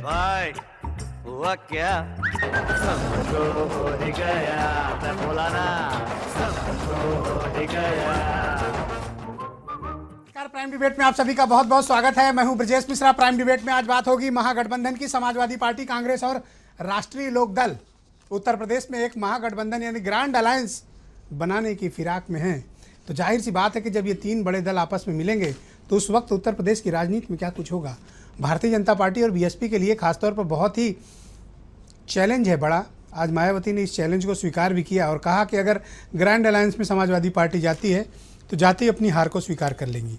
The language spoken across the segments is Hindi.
भाई हुआ क्या? सबको हो गया, मैं बोला ना, सबको हो गया। प्राइम डिबेट में आप सभी का बहुत बहुत स्वागत है। मैं हूं ब्रजेश मिश्रा। प्राइम डिबेट में आज बात होगी महागठबंधन की। समाजवादी पार्टी, कांग्रेस और राष्ट्रीय लोकदल उत्तर प्रदेश में एक महागठबंधन यानी ग्रैंड अलायंस बनाने की फिराक में हैं। तो जाहिर सी बात है कि जब ये तीन बड़े दल आपस में मिलेंगे तो उस वक्त उत्तर प्रदेश की राजनीति में क्या कुछ होगा। भारतीय जनता पार्टी और बीएसपी के लिए खासतौर पर बहुत ही चैलेंज है बड़ा। आज मायावती ने इस चैलेंज को स्वीकार भी किया और कहा कि अगर ग्रैंड अलायंस में समाजवादी पार्टी जाती है तो जाती अपनी हार को स्वीकार कर लेंगी।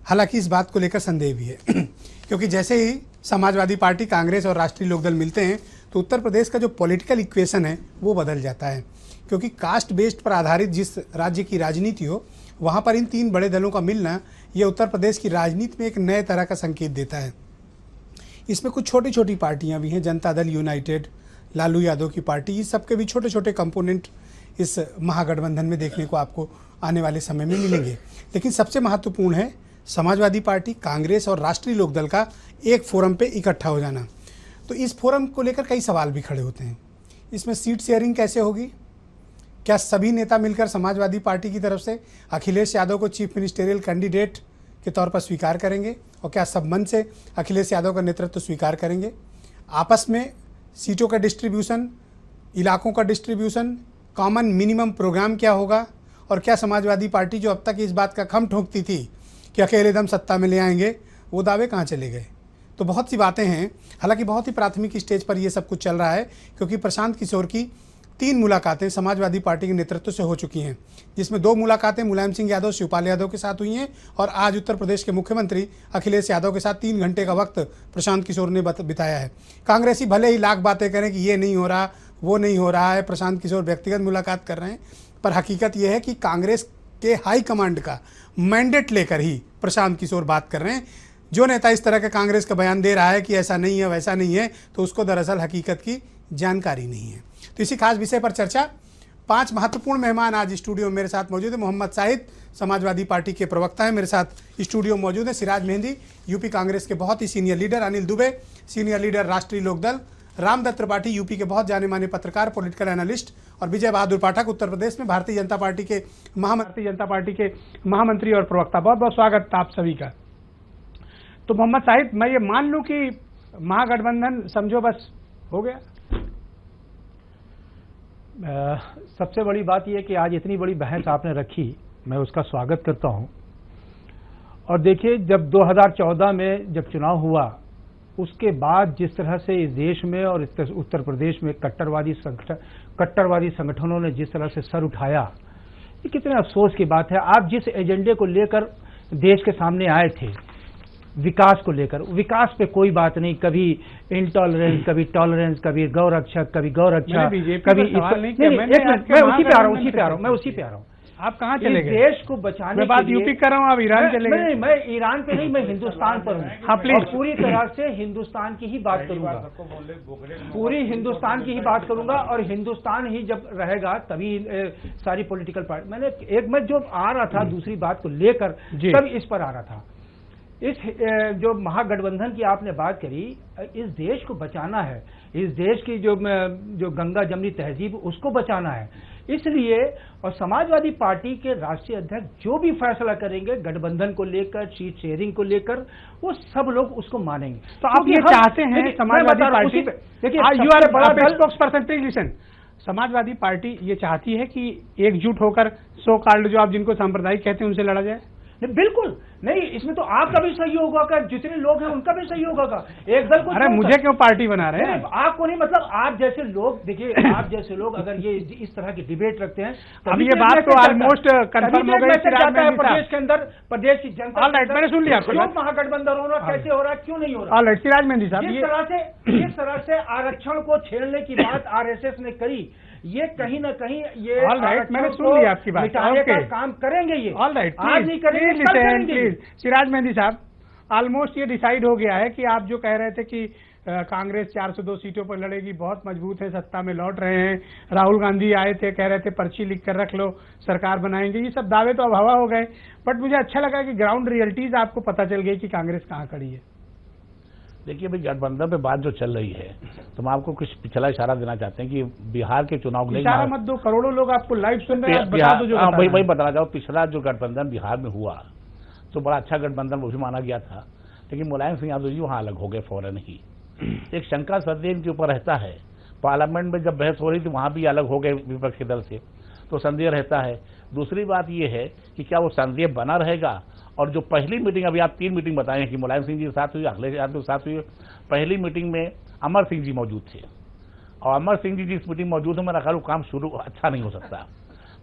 हालांकि इस बात को लेकर संदेह भी है क्योंकि जैसे ही समाजवादी पार्टी, कांग्रेस और राष्ट्रीय लोकदल मिलते हैं तो उत्तर प्रदेश का जो पॉलिटिकल इक्वेशन है वो बदल जाता है। क्योंकि कास्ट बेस्ड पर आधारित जिस राज्य की राजनीति हो वहाँ पर इन तीन बड़े दलों का मिलना ये उत्तर प्रदेश की राजनीति में एक नए तरह का संकेत देता है। इसमें कुछ छोटी छोटी पार्टियाँ भी हैं, जनता दल यूनाइटेड, लालू यादव की पार्टी, इस सबके भी छोटे छोटे कंपोनेंट इस महागठबंधन में देखने को आपको आने वाले समय में मिलेंगे। लेकिन सबसे महत्वपूर्ण है समाजवादी पार्टी, कांग्रेस और राष्ट्रीय लोकदल का एक फोरम पे इकट्ठा हो जाना। तो इस फोरम को लेकर कई सवाल भी खड़े होते हैं। इसमें सीट शेयरिंग कैसे होगी? क्या सभी नेता मिलकर समाजवादी पार्टी की तरफ से अखिलेश यादव को चीफ मिनिस्टेरियल कैंडिडेट के तौर पर स्वीकार करेंगे? और क्या सब मन से अखिलेश यादव का नेतृत्व स्वीकार करेंगे? आपस में सीटों का डिस्ट्रीब्यूशन, इलाकों का डिस्ट्रीब्यूशन, कॉमन मिनिमम प्रोग्राम क्या होगा? और क्या समाजवादी पार्टी जो अब तक इस बात का खम ठोकती थी कि अकेले दम सत्ता में ले आएंगे, वो दावे कहाँ चले गए? तो बहुत सी बातें हैं। हालांकि बहुत ही प्राथमिक स्टेज पर ये सब कुछ चल रहा है क्योंकि प्रशांत किशोर की 3 मुलाकातें समाजवादी पार्टी के नेतृत्व से हो चुकी हैं, जिसमें 2 मुलाकातें मुलायम सिंह यादव, शिवपाल यादव के साथ हुई हैं और आज उत्तर प्रदेश के मुख्यमंत्री अखिलेश यादव के साथ 3 घंटे का वक्त प्रशांत किशोर ने बिताया है। कांग्रेसी भले ही लाख बातें करें कि ये नहीं हो रहा, वो नहीं हो रहा है, प्रशांत किशोर व्यक्तिगत मुलाकात कर रहे हैं, पर हकीकत यह है कि कांग्रेस के हाई कमांड का मैंडेट लेकर ही प्रशांत किशोर बात कर रहे हैं। जो नेता इस तरह का कांग्रेस का बयान दे रहा है कि ऐसा नहीं है, वैसा नहीं है, तो उसको दरअसल हकीकत की जानकारी नहीं है। तो इसी खास विषय पर चर्चा 5 महत्वपूर्ण मेहमान आज स्टूडियो में मेरे साथ मौजूद है। मोहम्मद साहिद समाजवादी पार्टी के प्रवक्ता है, मेरे साथ स्टूडियो में मौजूद है। सिराज मेहंदी यूपी कांग्रेस के बहुत ही senior leader, Anil Dubey senior leader Rashtriya Lokdal, Ramdatt Tripathi UP के बहुत जाने माने पत्रकार, पॉलिटिकल एनालिस्ट, और विजय बहादुर पाठक उत्तर प्रदेश में भारतीय जनता पार्टी के महामंत्री और प्रवक्ता। बहुत बहुत स्वागत आप सभी का। तो मोहम्मद साहिद, मैं ये मान लूं कि महागठबंधन समझो बस हो गया? सबसे बड़ी बात यह कि आज इतनी बड़ी बहस आपने रखी, मैं उसका स्वागत करता हूं। और देखिए, जब 2014 में जब चुनाव हुआ उसके बाद जिस तरह से इस देश में और उत्तर प्रदेश में कट्टरवादी संगठनों ने जिस तरह से सर उठाया, ये कितने अफसोस की बात है। आप जिस एजेंडे को लेकर देश के सामने आए थे, विकास को लेकर, विकास पे कोई बात नहीं, कभी इंटॉलरेंस, कभी टॉलरेंस, कभी गौरक्षक, कभी गौरक्षा, कभी मैं उसी पे आ रहा हूँ। आप कहाँ चले गए? देश को बचाने मैं बात यूपी कर रहा हूँ, आप ईरान चले गए। नहीं, मैं ईरान पे नहीं, मैं हिंदुस्तान पर हूँ। हाँ प्लीज। पूरी तरह से हिंदुस्तान की ही बात करूंगा, पूरी हिंदुस्तान की ही बात करूंगा। और हिंदुस्तान ही जब रहेगा तभी सारी पॉलिटिकल पार्टी, मैंने एक मैं जो आ रहा था दूसरी बात को लेकर तब इस पर आ रहा था। इस जो महागठबंधन की आपने बात करी, इस देश को बचाना है, इस देश की जो गंगा जमनी तहजीब उसको बचाना है। इसलिए और समाजवादी पार्टी के राष्ट्रीय अध्यक्ष जो भी फैसला करेंगे गठबंधन को लेकर, सीट शेयरिंग को लेकर, वो सब लोग उसको मानेंगे। तो आप ये चाहते हैं समाजवादी पार्टी, देखिए समाजवादी पार्टी ये चाहती है कि एकजुट होकर सो कॉल्ड जो आप जिनको सांप्रदायिक कहते हैं उनसे लड़ा जाए? बिल्कुल नहीं, इसमें तो आपका भी सहयोग होगा, जितने लोग हैं उनका भी सहयोग होगा। एक दल को, अरे मुझे क्यों पार्टी बना रहे हैं? आपको नहीं, मतलब आप जैसे लोग, देखिए आप जैसे लोग अगर ये इस तरह की डिबेट रखते हैं, अब ये बात तो ऑलमोस्ट कंफर्म हो गई प्रदेश के अंदर, प्रदेश की जनता। ऑलराइट, मैंने सुन लिया। क्यों महागठबंधन हो रहा, कैसे हो रहा, क्यों नहीं हो रहा? ऑलराइट, सिराज मेहंदी साहब, जिस तरह से आरक्षण को छेड़ने की बात आरएसएस ने करी, ये कहीं ना कहीं ये मैंने सुन लिया आपकी बात, मिटाने का काम करेंगे। ये आज नहीं करेंगे, कल करेंगे। सिराज मेहंदी साहब, ऑलमोस्ट ये डिसाइड हो गया है कि आप जो कह रहे थे कि कांग्रेस 402 सीटों पर लड़ेगी, बहुत मजबूत है, सत्ता में लौट रहे हैं, राहुल गांधी आए थे, कह रहे थे पर्ची लिख कर रख लो, सरकार बनाएंगे, ये सब दावे तो अब हवा हो गए। बट मुझे अच्छा लगा कि ग्राउंड रियलिटीज आपको पता चल गई कि कांग्रेस कहाँ खड़ी है। देखिए भाई, गठबंधन पे बात जो चल रही है, तो हम आपको कुछ पिछला इशारा देना चाहते हैं कि बिहार के चुनाव नहीं, इशारा मत दो, करोड़ों लोग आपको लाइव सुन रहे हैं, बता दो जो बता वही रहे हैं। बताना चाहूँ। पिछला जो गठबंधन बिहार में हुआ तो बड़ा अच्छा गठबंधन वो भी माना गया था, लेकिन मुलायम सिंह यादव जी वहाँ अलग हो गए फौरन ही। एक शंका सदैव इनके ऊपर रहता है, पार्लियामेंट में जब बहस हो रही थी वहाँ भी अलग हो गए विपक्षी दल से, तो संदेह रहता है। दूसरी बात ये है कि क्या वो संदेह बना रहेगा, और जो पहली मीटिंग, अभी आप 3 मीटिंग बताए हैं कि मुलायम सिंह जी के साथ हुई, अखिलेश यादव के साथ हुई, पहली मीटिंग में अमर सिंह जी मौजूद थे, और अमर सिंह जी जिस मीटिंग मौजूद है, मेरा ख्याल काम शुरू अच्छा नहीं हो सकता।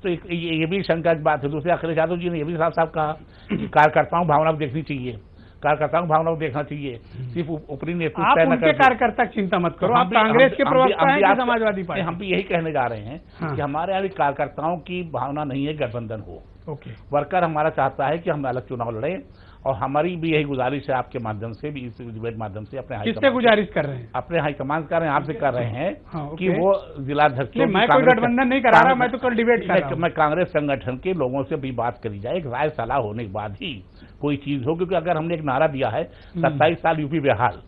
तो ये भी शंका की बात है। दूसरे अखिलेश यादव जी ने ये भी साफ साफ कहा कि कार्यकर्ताओं भावना को देखनी चाहिए, कार्यकर्ताओं भावना को देखना चाहिए, सिर्फ ऊपरी नेतृत्व आप तय न उनके करके। कार्यकर्ता की चिंता मत करो, आप कांग्रेस के प्रवक्ता हैं कि समाजवादी पार्टी? हम भी यही कहने जा रहे हैं कि हमारे यहाँ भी कार्यकर्ताओं की भावना नहीं है गठबंधन हो। ओके, वर्कर हमारा चाहता है कि हम अलग चुनाव लड़ें, और हमारी भी यही गुजारिश है आपके माध्यम से भी, इस डिबेट माध्यम से अपने किससे गुजारिश कर रहे हैं? अपने हाईकमान कर रहे हैं, आपसे कर रहे हैं हाँ, कि वो जिलाध्यक्षों, मैं कोई गठबंधन नहीं करा रहा, मैं तो कल डिबेट कर रहा हूं। मैं कांग्रेस संगठन के लोगों से भी बात करी जाए, एक राय सलाह होने के बाद ही कोई चीज हो, क्योंकि अगर हमने एक नारा दिया है 27 साल यूपी बेहाल,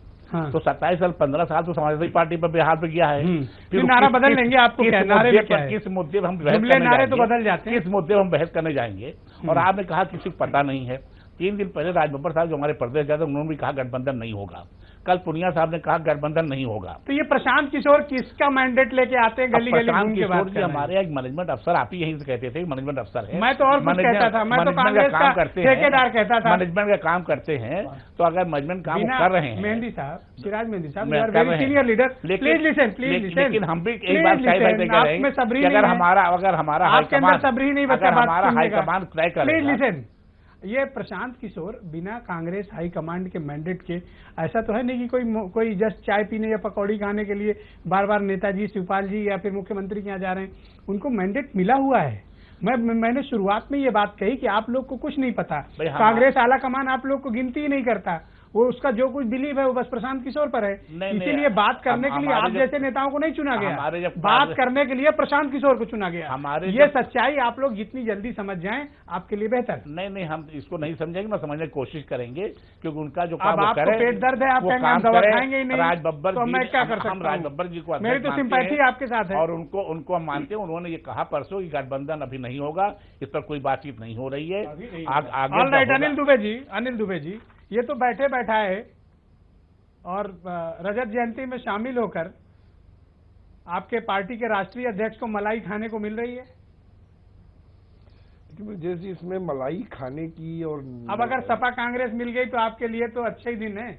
तो 27 साल 15 साल तो समाजवादी पार्टी पर बिहार पे गया है। फिर नारा बदल लेंगे, आपको क्या नारे में क्या है? किस मुद्दे पर हम नारे तो बदल जाते हैं, किस मुद्दे पर हम बहस करने जाएंगे? और आपने कहा किसी को पता नहीं है। 3 दिन पहले राज बब्बर साहब जो हमारे प्रदेश गए थे, उन्होंने भी कहा गठबंधन नहीं होगा। कल पुनिया साहब ने कहा गठबंधन नहीं होगा। तो ये प्रशांत किशोर किसका मैंडेट लेके आते हैं? गली गली घूम के बात कर रहे हैं। हमारे एक मैनेजमेंट अफसर, आप ही यहीं से कहते थे मैनेजमेंट अफसर है। मैं तो और कुछ कहता था, मैं तो कांग्रेस का ठेकेदार कहता था। मैनेजमेंट का काम करते हैं, तो अगर मैनेजमेंट काम कर रहे हैं, मेहंदी साहब, सिराज मेहंदी साहब, you are very senior leader, please listen, please listen. लेकिन हम भी एक बात कह रहे हैं कि अगर हमारा हाईकमान तय करेगा। ये प्रशांत किशोर बिना कांग्रेस हाईकमांड के मैंडेट के, ऐसा तो है नहीं कि कोई जस्ट चाय पीने या पकौड़ी खाने के लिए बार बार नेताजी, शिवपाल जी या फिर मुख्यमंत्री के यहाँ जा रहे हैं। उनको मैंडेट मिला हुआ है। मैंने शुरुआत में ये बात कही कि आप लोग को कुछ नहीं पता, कांग्रेस आला कमान आप लोग को गिनती ही नहीं करता, वो उसका जो कुछ बिलीव है वो बस प्रशांत किशोर पर है। इसीलिए बात करने के लिए आप जैसे नेताओं को नहीं चुना गया, बात करने के लिए प्रशांत किशोर को चुना गया। ये सच्चाई आप लोग जितनी जल्दी समझ जाएं आपके लिए बेहतर। नहीं, हम इसको नहीं समझेंगे, मैं समझने की कोशिश करेंगे, क्योंकि उनका जो काम वो करे, पेट दर्द है, आप दवा खाएंगे ही नहीं। राज बब्बर, तो मैं क्या कर सकता हूं? राज बब्बर जी को मेरी तो सिंपैथी आपके साथ है, और उनको हम मानते हैं। उन्होंने ये कहा परसों कि गठबंधन अभी नहीं होगा, इस पर कोई बातचीत नहीं हो रही है। अनिल दुबे जी, ये तो बैठे बैठा है और रजत जयंती में शामिल होकर आपके पार्टी के राष्ट्रीय अध्यक्ष को मलाई खाने को मिल रही है। जैसे इसमें मलाई खाने की, और अब अगर सपा कांग्रेस मिल गई तो आपके लिए तो अच्छे ही दिन है,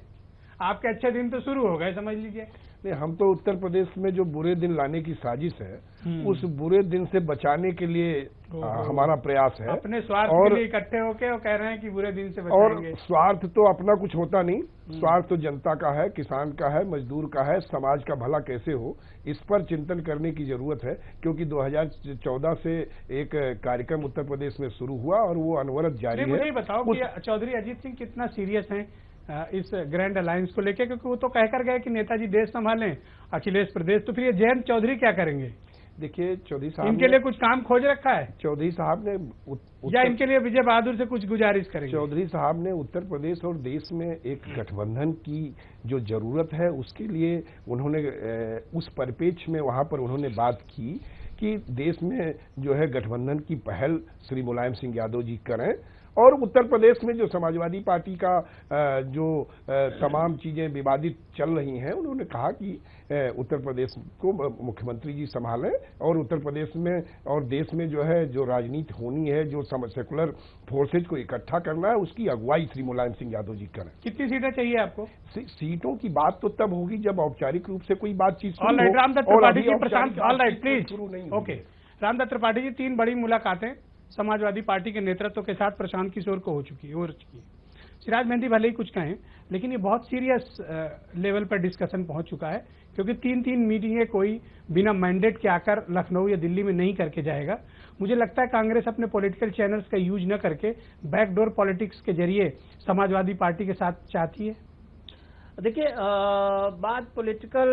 आपके अच्छे दिन तो शुरू हो गए समझ लीजिए। नहीं, हम तो उत्तर प्रदेश में जो बुरे दिन लाने की साजिश है, उस बुरे दिन से बचाने के लिए हमारा प्रयास है। अपने स्वार्थ के लिए इकट्ठे होके वो कह रहे हैं कि बुरे दिन से बचाएंगे। और स्वार्थ तो अपना कुछ होता नहीं, स्वार्थ तो जनता का है, किसान का है, मजदूर का है, समाज का भला कैसे हो, इस पर चिंतन करने की जरूरत है। क्योंकि 2014 से एक कार्यक्रम उत्तर प्रदेश में शुरू हुआ और वो अनवरत जारी है। मुझे बताओ कि चौधरी अजीत सिंह कितना सीरियस हैं इस ग्रैंड अलायंस को लेकर, क्योंकि वो तो कहकर गए कि नेताजी देश संभालें, अखिलेश प्रदेश, तो फिर ये जयंत चौधरी क्या करेंगे? देखिए, चौधरी साहब इनके लिए कुछ काम खोज रखा है? चौधरी साहब ने या इनके लिए विजय बहादुर से कुछ गुजारिश करेंगे? चौधरी साहब ने उत्तर प्रदेश और देश में एक गठबंधन की जो जरूरत है, उसके लिए उन्होंने उस परिप्रेक्ष्य में वहां पर उन्होंने बात की कि देश में जो है गठबंधन की पहल श्री मुलायम सिंह यादव जी करें, और उत्तर प्रदेश में जो समाजवादी पार्टी का जो तमाम चीजें विवादित चल रही हैं, उन्होंने कहा कि उत्तर प्रदेश को मुख्यमंत्री जी संभालें, और उत्तर प्रदेश में और देश में जो है जो राजनीति होनी है, जो सेकुलर फोर्सेज को इकट्ठा करना है, उसकी अगुवाई श्री मुलायम सिंह यादव जी करें। कितनी सीटें चाहिए आपको? सीटों की बात तो तब होगी जब औपचारिक रूप से कोई बातचीत शुरू हो। Ramdatt Tripathi ji, Prashant, all right please, okay. Ramdatt Tripathi ji, 3 बड़ी मुलाकातें समाजवादी पार्टी के नेतृत्व के साथ प्रशांत किशोर को हो चुकी है। सिराज मेहंदी भले ही कुछ कहें, लेकिन ये बहुत सीरियस लेवल पर डिस्कशन पहुंच चुका है, क्योंकि 3 मीटिंगें कोई बिना मैंडेट के आकर लखनऊ या दिल्ली में नहीं करके जाएगा। मुझे लगता है कांग्रेस अपने पॉलिटिकल चैनल्स का यूज न करके बैकडोर पॉलिटिक्स के जरिए समाजवादी पार्टी के साथ चाहती है। देखिए बात पॉलिटिकल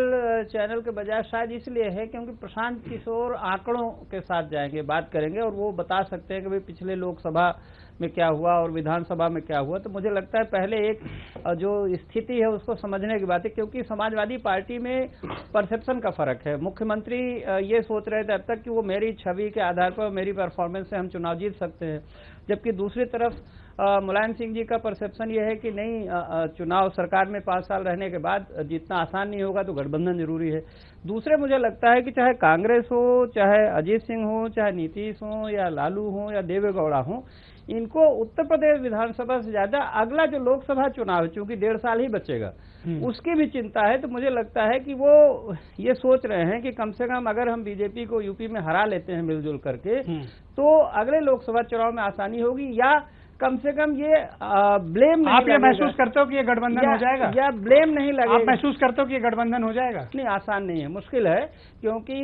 चैनल के बजाय शायद इसलिए है क्योंकि प्रशांत किशोर आंकड़ों के साथ जाएंगे, बात करेंगे और वो बता सकते हैं कि भाई पिछले लोकसभा में क्या हुआ और विधानसभा में क्या हुआ। तो मुझे लगता है पहले एक जो स्थिति है उसको समझने की बात है, क्योंकि समाजवादी पार्टी में परसेप्शन का फर्क है। मुख्यमंत्री ये सोच रहे थे अब तक कि वो मेरी छवि के आधार पर, मेरी परफॉर्मेंस से हम चुनाव जीत सकते हैं, जबकि दूसरी तरफ मुलायम सिंह जी का परसेप्शन ये है कि नहीं, चुनाव सरकार में 5 साल रहने के बाद जीतना आसान नहीं होगा, तो गठबंधन जरूरी है। दूसरे मुझे लगता है कि चाहे कांग्रेस हो, चाहे अजीत सिंह हो, चाहे नीतीश हो, या लालू हो, या देवेगौड़ा हो, इनको उत्तर प्रदेश विधानसभा से ज्यादा अगला जो लोकसभा चुनाव है, चूंकि 1.5 साल ही बचेगा, उसकी भी चिंता है। तो मुझे लगता है कि वो ये सोच रहे हैं कि कम से कम अगर हम बीजेपी को यूपी में हरा लेते हैं मिलजुल करके, तो अगले लोकसभा चुनाव में आसानी होगी, या कम से कम ये ब्लेम नहीं आप ये महसूस करते हो कि ये गठबंधन हो जाएगा, या ब्लेम नहीं लगेगा? आप महसूस करते हो कि ये गठबंधन हो जाएगा? नहीं, आसान नहीं है, मुश्किल है, क्योंकि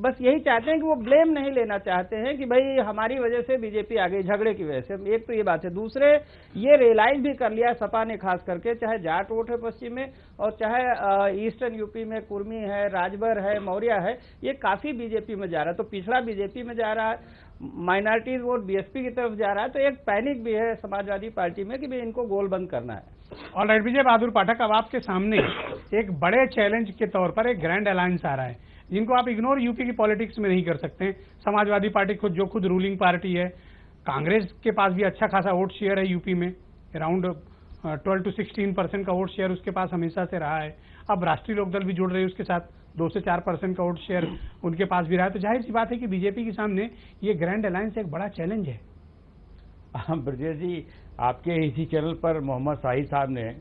बस यही चाहते हैं कि वो ब्लेम नहीं लेना चाहते हैं कि भाई हमारी वजह से बीजेपी आ गई, झगड़े की वजह से। एक तो ये बात है। दूसरे ये रियलाइज भी कर लिया सपा ने, खास करके, चाहे जाट वोट है पश्चिम में और चाहे ईस्टर्न यूपी में कुर्मी है, राजभर है, मौर्य है, ये काफी बीजेपी में जा रहा है। तो पिछड़ा बीजेपी में जा रहा है, माइनॉरिटीज वोट बीएसपी की तरफ जा रहा है, तो एक पैनिक भी है समाजवादी पार्टी में कि भाई इनको गोल बंद करना है। ऑलराइट विजय बहादुर पाठक, अब आपके सामने एक बड़े चैलेंज के तौर पर एक ग्रैंड अलायंस आ रहा है, जिनको आप इग्नोर यूपी की पॉलिटिक्स में नहीं कर सकते। समाजवादी पार्टी खुद रूलिंग पार्टी है, कांग्रेस के पास भी अच्छा खासा वोट शेयर है यूपी में, अराउंड 12 to 16% का वोट शेयर उसके पास हमेशा से रहा है। अब राष्ट्रीय लोकदल भी जुड़ रही है उसके साथ, 2 से 4% का वोट शेयर उनके पास भी रहा है। तो जाहिर सी बात है कि बीजेपी के सामने ये ग्रैंड अलायंस एक बड़ा चैलेंज है। ब्रजेश जी, आपके इसी चैनल पर मोहम्मद शाहिद साहब ने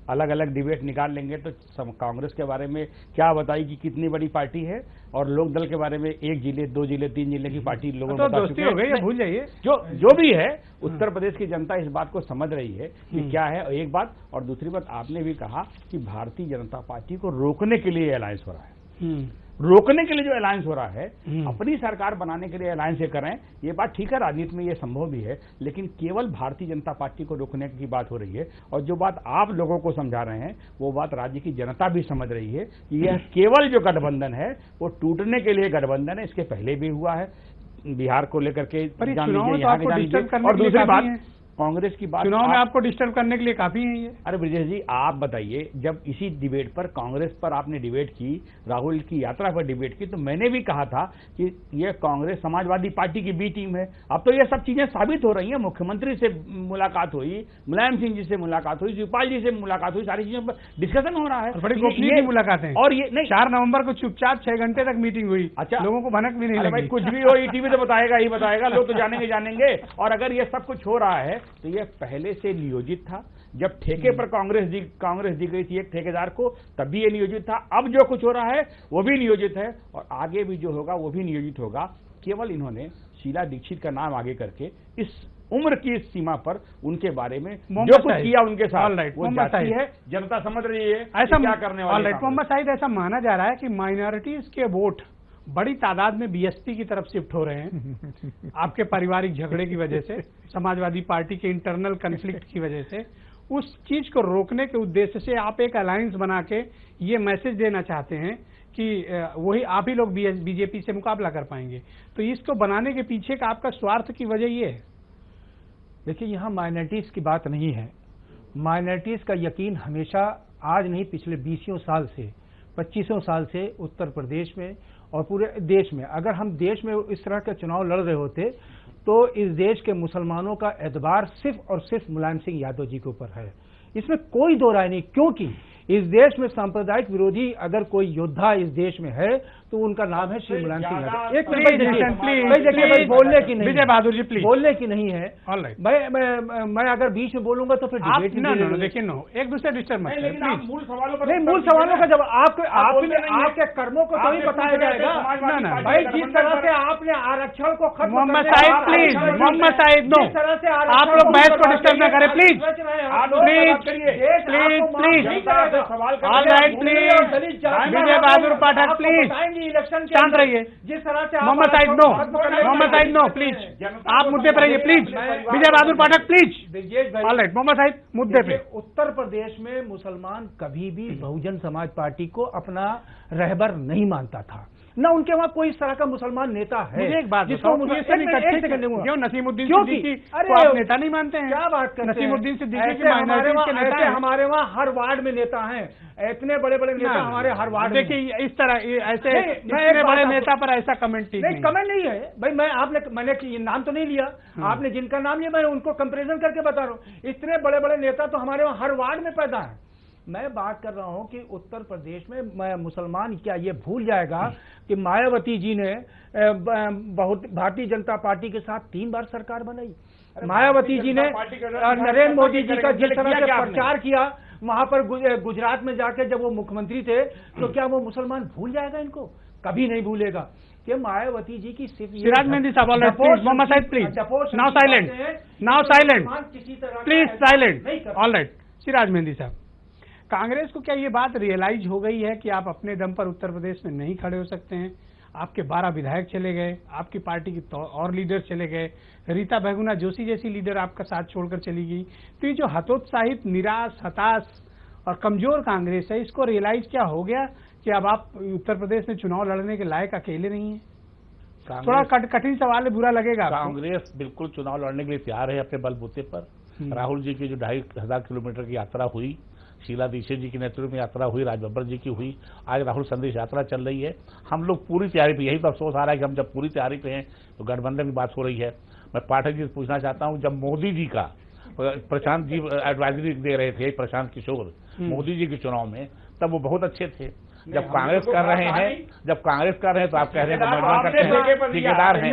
अलग अलग डिबेट निकाल लेंगे तो कांग्रेस के बारे में क्या बताई कि कितनी बड़ी पार्टी है, और लोकदल के बारे में 1 जिले, 2 जिले, 3 जिले की पार्टी लोगों तो दोस्ती हो गई, भूल जाइए। जो भी है, उत्तर प्रदेश की जनता इस बात को समझ रही है कि क्या है, एक बात। और दूसरी बात, आपने भी कहा कि भारतीय जनता पार्टी को रोकने के लिए अलायंस हो रहा है, रोकने के लिए जो अलायंस हो रहा है, अपनी सरकार बनाने के लिए अलायंस ये करें, ये बात ठीक है, राजनीति में ये संभव भी है, लेकिन केवल भारतीय जनता पार्टी को रोकने की बात हो रही है। और जो बात आप लोगों को समझा रहे हैं, वो बात राज्य की जनता भी समझ रही है कि यह केवल जो गठबंधन है वो टूटने के लिए गठबंधन है। इसके पहले भी हुआ है, बिहार को लेकर के जान लीजिए, यहाँ के जान लीजिए। और दूसरी बात, कांग्रेस की बात, चुनाव में आपको डिस्टर्ब करने के लिए काफी है ये। अरे ब्रजेश जी, आप बताइए, जब इसी डिबेट पर, कांग्रेस पर आपने डिबेट की, राहुल की यात्रा पर डिबेट की, तो मैंने भी कहा था कि यह कांग्रेस समाजवादी पार्टी की बी टीम है। अब तो ये सब चीजें साबित हो रही हैं। मुख्यमंत्री से मुलाकात हुई, मुलायम सिंह जी से मुलाकात हुई, शिवपाल जी से मुलाकात हुई, सारी चीजों पर डिस्कशन हो रहा है। बड़ी गोपनीय मुलाकातें, और ये नहीं, 4 नवंबर को चुपचाप 6 घंटे तक मीटिंग हुई। अच्छा, लोगों को भनक भी नहीं लगी। भाई कुछ भी हो, ईटीवी तो बताएगा ही बताएगा, लोग तो जानेंगे। और अगर ये सब कुछ हो रहा है तो ये पहले से नियोजित था। जब ठेके पर कांग्रेस दी गई थी एक ठेकेदार को, तब भी ये नियोजित था। अब जो कुछ हो रहा है वो भी नियोजित है, और आगे भी जो होगा वो भी नियोजित होगा। केवल इन्होंने शीला दीक्षित का नाम आगे करके इस उम्र की इस सीमा पर उनके बारे में जो कुछ किया उनके साथ, वो जाती है, जनता समझ रही है ऐसा क्या करने वाले। मोहम्मद शाहिद, ऐसा माना जा रहा है कि माइनॉरिटीज के वोट बड़ी तादाद में बीएसपी की तरफ शिफ्ट हो रहे हैं आपके पारिवारिक झगड़े की वजह से, समाजवादी पार्टी के इंटरनल कन्फ्लिक्ट की वजह से। उस चीज को रोकने के उद्देश्य से आप एक अलायंस बना के ये मैसेज देना चाहते हैं कि वही आप ही लोग बीजेपी से मुकाबला कर पाएंगे। तो इसको बनाने के पीछे का आपका स्वार्थ की वजह ये है? देखिए, यहाँ माइनॉरिटीज की बात नहीं है। माइनॉरिटीज का यकीन हमेशा, आज नहीं, पिछले 20 साल से, 25 साल से उत्तर प्रदेश में और पूरे देश में, अगर हम देश में इस तरह के चुनाव लड़ रहे होते तो इस देश के मुसलमानों का एतबार सिर्फ और सिर्फ मुलायम सिंह यादव जी के ऊपर है। इसमें कोई दो राय नहीं, क्योंकि इस देश में सांप्रदायिक विरोधी अगर कोई योद्धा इस देश में है तो उनका नाम है श्री मुलायम सिंह यादव। एक मिनट देखिए भाई, बोलने की नहीं, विजय बहादुर जी प्लीज, बोलने की नहीं है। ऑलराइट, मैं अगर बीच में बोलूंगा तो फिर डिबेट नहीं, देखिए एक दूसरे डिस्टर्ब मत करिए प्लीज। मूल सवालों पर, नहीं, मूल सवालों का जब आपके कर्मों को तभी बताया जाएगा भाई। जिस तरह से आपने आरक्षण को खत्म, मोहम्मद साहिद प्लीज, मोहम्मद साहिद नो, आप लोग बहस को डिस्टर्ब न करें please, please please please, alright please, Vijay Bahadur Pathak please. Election के शांत रहिए। जिस तरह से Mohammad Sahib no, Mohammad Sahib no, please आप मुद्दे पर रहिए, please. Vijay Bahadur Pathak please. All right, Mohammad Sahib मुद्दे पे। उत्तर प्रदेश में मुसलमान कभी भी बहुजन समाज पार्टी को अपना रहबर नहीं मानता था, न उनके वहां कोई इस तरह का मुसलमान नेता है। मुझे एक बात जिसको क्यों नसीमुद्दीन सिद्दीकी को आप नेता नहीं मानते हैं? क्या बात करते हैं? नसीमुद्दीन सिद्दीकी ऐसे हमारे वहाँ हर वार्ड में नेता हैं, इतने बड़े बड़े नेता हमारे हर वार्ड में। देखिए इस तरह ऐसे इतने बड़े नेता पर ऐसा कमेंट नहीं, कमेंट नहीं है भाई। मैंने नाम तो नहीं लिया, आपने जिनका नाम लिया मैं उनको कंपेरिजन करके बता रहा हूँ। इतने बड़े बड़े नेता तो हमारे वहाँ हर वार्ड में पैदा है। मैं बात कर रहा हूं कि उत्तर प्रदेश में मुसलमान क्या ये भूल जाएगा कि मायावती जी ने बहुत भारतीय जनता पार्टी के साथ 3 बार सरकार बनाई। मायावती जी ने नरेंद्र मोदी जी का जिस तरह से प्रचार किया वहां पर गुजरात में जाके जब वो मुख्यमंत्री थे, तो क्या वो मुसलमान भूल जाएगा इनको? कभी नहीं भूलेगा कि मायावती जी की सिर्फ सिराज मेहंदी साहब, Mohammad Sahib please now silent, now silent, please silent. All right, Siraj Mehndi साहब, कांग्रेस को क्या ये बात रियलाइज हो गई है कि आप अपने दम पर उत्तर प्रदेश में नहीं खड़े हो सकते हैं? आपके 12 विधायक चले गए, आपकी पार्टी की और लीडर चले गए, रीता बहुगुणा जोशी जैसी लीडर आपका साथ छोड़कर चली गई। तो ये जो हतोत्साहित, निराश, हताश और कमजोर कांग्रेस है, इसको रियलाइज क्या हो गया कि अब आप उत्तर प्रदेश में चुनाव लड़ने के लायक अकेले नहीं है? थोड़ा कठिन सवाल है, बुरा लगेगा। कांग्रेस बिल्कुल चुनाव लड़ने के लिए तैयार है अपने बलबूते पर। राहुल जी की जो 2500 किलोमीटर की यात्रा हुई, शीला दीक्षित जी के नेतृत्व में यात्रा हुई, राज बब्बर जी की हुई, आज राहुल संदेश यात्रा चल रही है। हम लोग पूरी तैयारी पे, यही तो अफसोस आ रहा है कि हम जब पूरी तैयारी पे हैं तो गठबंधन की बात हो रही है। मैं पाठक जी से पूछना चाहता हूं, जब मोदी जी का प्रशांत जी एडवाइजरी दे रहे थे, प्रशांत किशोर मोदी जी के चुनाव में, तब वो बहुत अच्छे थे। जब कांग्रेस कर रहे हैं तो आप कह रहे हैं ठेकेदार हैं।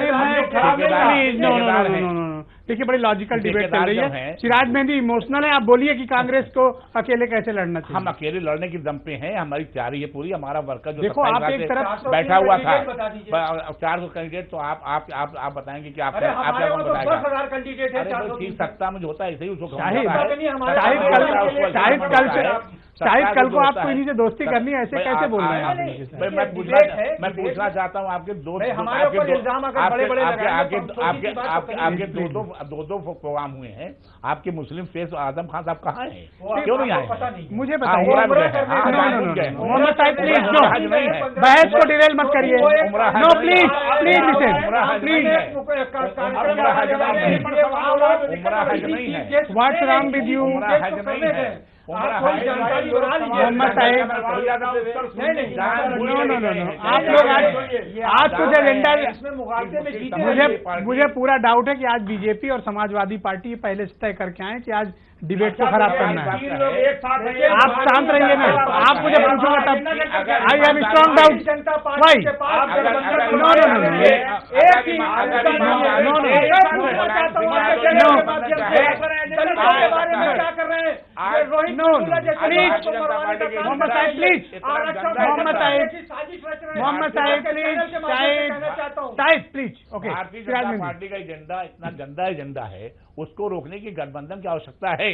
देखिए बड़ी लॉजिकल डिबेट चल रही है। सिराज मेहंदी इमोशनल है, आप बोलिए कि कांग्रेस को अकेले कैसे लड़ना चाहिए? हम अकेले लड़ने की दम पे हैं, हमारी तैयारी है पूरी। हमारा वर्कर जो देखो आप एक तरफ बैठा हुआ था 400 कैंडिडेट, तो आप बताएंगे कि आप कैंडिडेट है। ठीक सत्ता में जो होता है ऐसे ही उसको शाहिद कल को आपको इन्हीं से दोस्ती करनी है, ऐसे कैसे बोल रहे हैं? मैं पूछना चाहता हूँ आपके दो प्रोग्राम हुए हैं, आपके मुस्लिम फेस आजम खान साहब कहाँ हैं? क्यों नहीं आए? मुझे बताइए। मोहम्मद साहिब प्लीज नो, बहस को डिरेल मत करिए। No please please what's wrong with you? Mohammad Sahib आप लोग आज कुछ एजेंडा, मुझे पूरा डाउट है कि आज बीजेपी और समाजवादी पार्टी पहले से तय करके आए कि आज डिबेट को खराब करना है। आप शांत रहिए ना, आप मुझे पूछूंगा तब। I have strong doubt. Why? Mohammad Sahib please. Okay, Bharatiya Janata party का एजेंडा इतना गंदा एजेंडा है, उसको रोकने की गठबंधन की आवश्यकता है।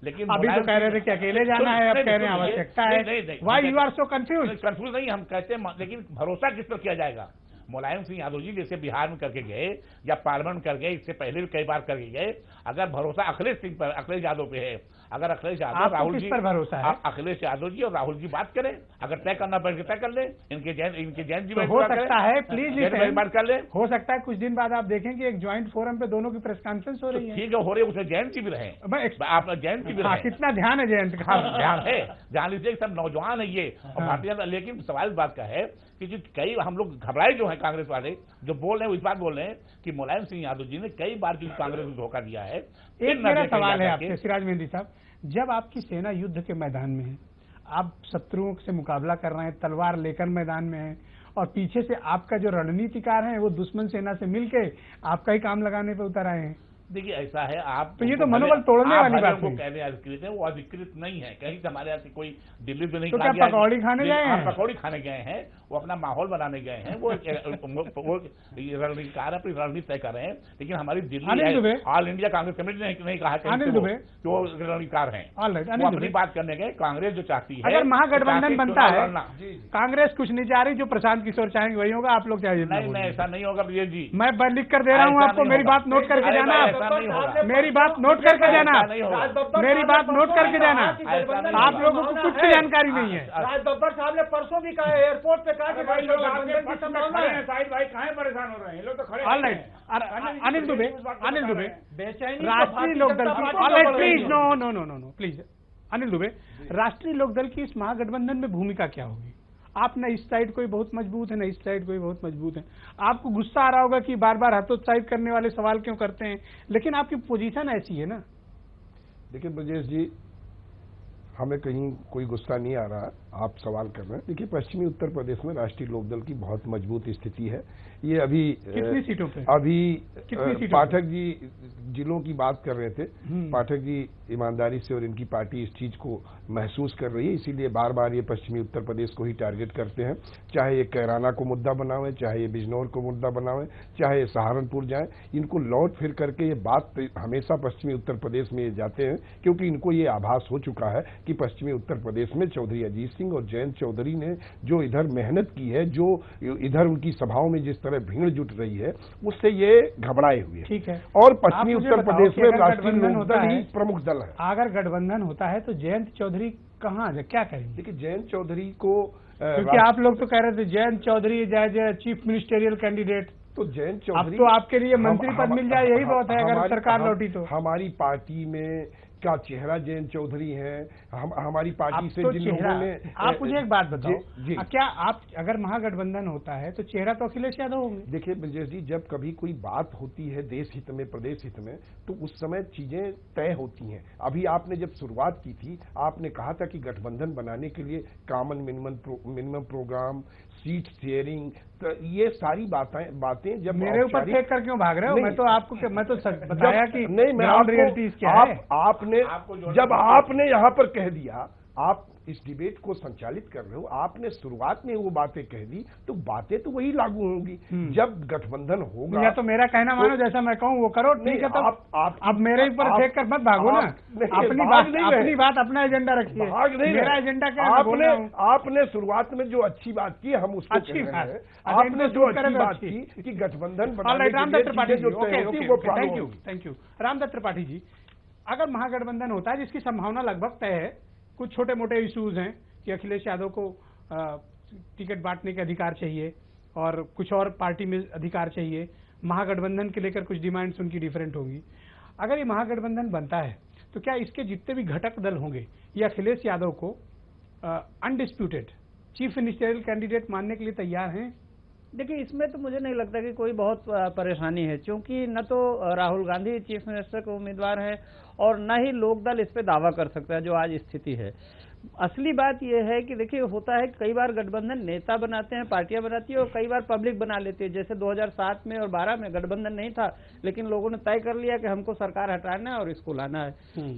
लेकिन अभी तो कह रहे थे कि अकेले जाना है, अब कह रहे हैं आवश्यकता है। Why you are so confuse? Confuse नहीं, हम कहते हैं, लेकिन भरोसा किस पर किया जाएगा? मुलायम सिंह यादव जी जैसे बिहार में करके गए या पार्लियामेंट में कर गए, इससे पहले भी कई बार करके गए। अगर भरोसा अखिलेश यादव पे है, अगर अखिलेश यादव राहुल जी पर भरोसा है, अखिलेश यादव जी और राहुल जी बात करें, अगर तय करना पड़े तय कर ले। इनके जैन जी हो सकता है, प्लीज बात कर ले। हो सकता है कुछ दिन बाद आप देखें कि एक ज्वाइंट फोरम पे दोनों की प्रेस कॉन्फ्रेंस हो रही है। ठीक है, हो रही है, उसमें जैन जी भी रहे, आप जैन जी भी रहे। कितना ध्यान है जयंत का? ध्यान है, ध्यान लीजिए, सब नौजवान है ये और भारतीय जनता। लेकिन सवाल इस बात का है कि कई हम लोग घबराए जो है कांग्रेस वाले, जो बोल रहे हैं वो इस बात बोल रहे हैं कि मुलायम सिंह यादव जी ने कई बार की कांग्रेस को धोखा दिया है। एक मेरा सवाल है आपसे सिराज मेहंदी साहब, जब आपकी सेना युद्ध के मैदान में है, आप शत्रुओं से मुकाबला कर रहे हैं, तलवार लेकर मैदान में है, और पीछे से आपका जो रणनीतिकार है वो दुश्मन सेना से मिलके आपका ही काम लगाने पे उतर आए हैं, देखिए ऐसा है, आप तो ये तो मनोबल तोड़ने वाली बात है। कहने अधिकृत है, वो अधिकृत नहीं है, कहीं से हमारे यहाँ से कोई दिल्ली में नहीं तो क्या पकौड़ी खाने गए हैं? पकौड़ी खाने गए हैं, वो अपना माहौल बनाने गए हैं, वो रणनीतिकार अपनी रणनीति तय कर रहे हैं। लेकिन हमारी Delhi all India Congress committee ने नहीं कहा कि वो रणनीतिकार हैं, वो अपनी बात करने गए। कांग्रेस जो चाहती है, अगर महागठबंधन बनता है, कांग्रेस कुछ नहीं चाह रही, जो प्रशांत किशोर चाहेंगे वही होगा, आप लोग चाहिए? नहीं, ऐसा नहीं होगा ब्रिजेश जी, मैं लिख कर दे रहा हूँ आपको, मेरी बात नोट करके जाना, मेरी बात नोट करके जाना, मेरी बात नोट करके जाना। आप लोगों को कुछ जानकारी नहीं है। राज बब्बर साहब ने परसों भी कहा, एयरपोर्ट पे कहा कि भाई लोग साहिद भाई कहाँ परेशान हो रहे हैं, लोग तो खड़े। अनिल दुबे, राष्ट्रीय लोकदल की, please no please, Anil Dubey, Rashtriya Lokdal की इस महागठबंधन में भूमिका क्या होगी? आप न इस साइड कोई बहुत मजबूत है, न इस साइड कोई बहुत मजबूत है। आपको गुस्सा आ रहा होगा कि बार बार हतोत्साहित करने वाले सवाल क्यों करते हैं, लेकिन आपकी पोजीशन ऐसी है ना। देखिए ब्रजेश जी, हमें कहीं कोई गुस्सा नहीं आ रहा, आप सवाल कर रहे हैं। देखिए, पश्चिमी उत्तर प्रदेश में राष्ट्रीय लोकदल की बहुत मजबूत स्थिति है। ये अभी कितनी सीटों पे? अभी पाठक जी जिलों की बात कर रहे थे। पाठक जी ईमानदारी से और इनकी पार्टी इस चीज को महसूस कर रही है, इसीलिए बार बार ये पश्चिमी उत्तर प्रदेश को ही टारगेट करते हैं। चाहे ये कैराना को मुद्दा बनावे, चाहे ये बिजनौर को मुद्दा बनावे, चाहे ये सहारनपुर जाए, इनको लौट फिर करके ये बात हमेशा पश्चिमी उत्तर प्रदेश में ये जाते हैं, क्योंकि इनको ये आभास हो चुका है कि पश्चिमी उत्तर प्रदेश में चौधरी अजीत सिंह और जयंत चौधरी ने जो इधर मेहनत की है, जो इधर उनकी सभाओं में जिस तरह भीड़ जुट रही है, उससे ये घबराए हुए। ठीक है, और पश्चिमी उत्तर प्रदेश में राष्ट्रीय लोकदल ही प्रमुख दल है। अगर गठबंधन होता है तो जयंत चौधरी कहाँ क्या करेंगे? देखिए, जयंत चौधरी को क्योंकि आप लोग तो कह रहे थे Jayant Chaudhary chief ministerial candidate, तो जयंत चौधरी, अब तो आपके लिए मंत्री पद मिल जाए, यही बहुत है अगर सरकार लौटी तो। हमारी पार्टी में का चेहरा जयंत चौधरी हैं। हमारी पार्टी से जिन लोगों ने, आप मुझे एक बात बताओ, क्या आप अगर महागठबंधन होता है तो चेहरा तो अखिलेश यादव होंगे? देखिए ब्रजेश जी, जब कभी कोई बात होती है देश हित में, प्रदेश हित में, तो उस समय चीजें तय होती हैं। अभी आपने जब शुरुआत की थी, आपने कहा था कि गठबंधन बनाने के लिए common minimum programme, seat sharing, तो ये सारी बातें जब मेरे ऊपर फेंक कर क्यों भाग रहे हो? मैं तो आपको बताया कि नहीं, मैं रियलिटीज क्या है। आपने जब आपने यहाँ पर कह दिया, आप इस डिबेट को संचालित कर रहे हो, आपने शुरुआत में वो बातें कह दी, तो बातें तो वही लागू होंगी जब गठबंधन होगा। या तो मेरा कहना मानो, जैसा मैं कहूँ वो करो, ठीक है? तो आप मेरे ऊपर फेंक कर मत भागो ना, अपनी बात अपना एजेंडा रखिए, मेरा एजेंडा क्या है? आपने शुरुआत में जो अच्छी बात की, हम उसको अच्छी बात, आपने जो अच्छी बात की कि गठबंधन बनाने के लिए त्रिपाठी जी, थैंक यू रामदत्त त्रिपाठी जी, अगर महागठबंधन होता है जिसकी संभावना लगभग तय है, कुछ छोटे मोटे इश्यूज हैं कि अखिलेश यादव को टिकट बांटने के अधिकार चाहिए और कुछ और पार्टी में अधिकार चाहिए, महागठबंधन के लेकर कुछ डिमांड्स उनकी डिफरेंट होंगी। अगर ये महागठबंधन बनता है तो क्या इसके जितने भी घटक दल होंगे ये अखिलेश यादव को अनडिस्प्यूटेड चीफ मिनिस्टरियल कैंडिडेट मानने के लिए तैयार हैं? देखिए, इसमें तो मुझे नहीं लगता कि कोई बहुत परेशानी है, क्योंकि न तो राहुल गांधी चीफ मिनिस्टर के उम्मीदवार हैं और न ही लोकदल इस पे दावा कर सकता है, जो आज स्थिति है। असली बात यह है कि देखिए, होता है कई बार गठबंधन नेता बनाते हैं, पार्टियां बनाती है, और कई बार पब्लिक बना लेती है। जैसे 2007 में और 12 में गठबंधन नहीं था, लेकिन लोगों ने तय कर लिया कि हमको सरकार हटाना है और इसको लाना है।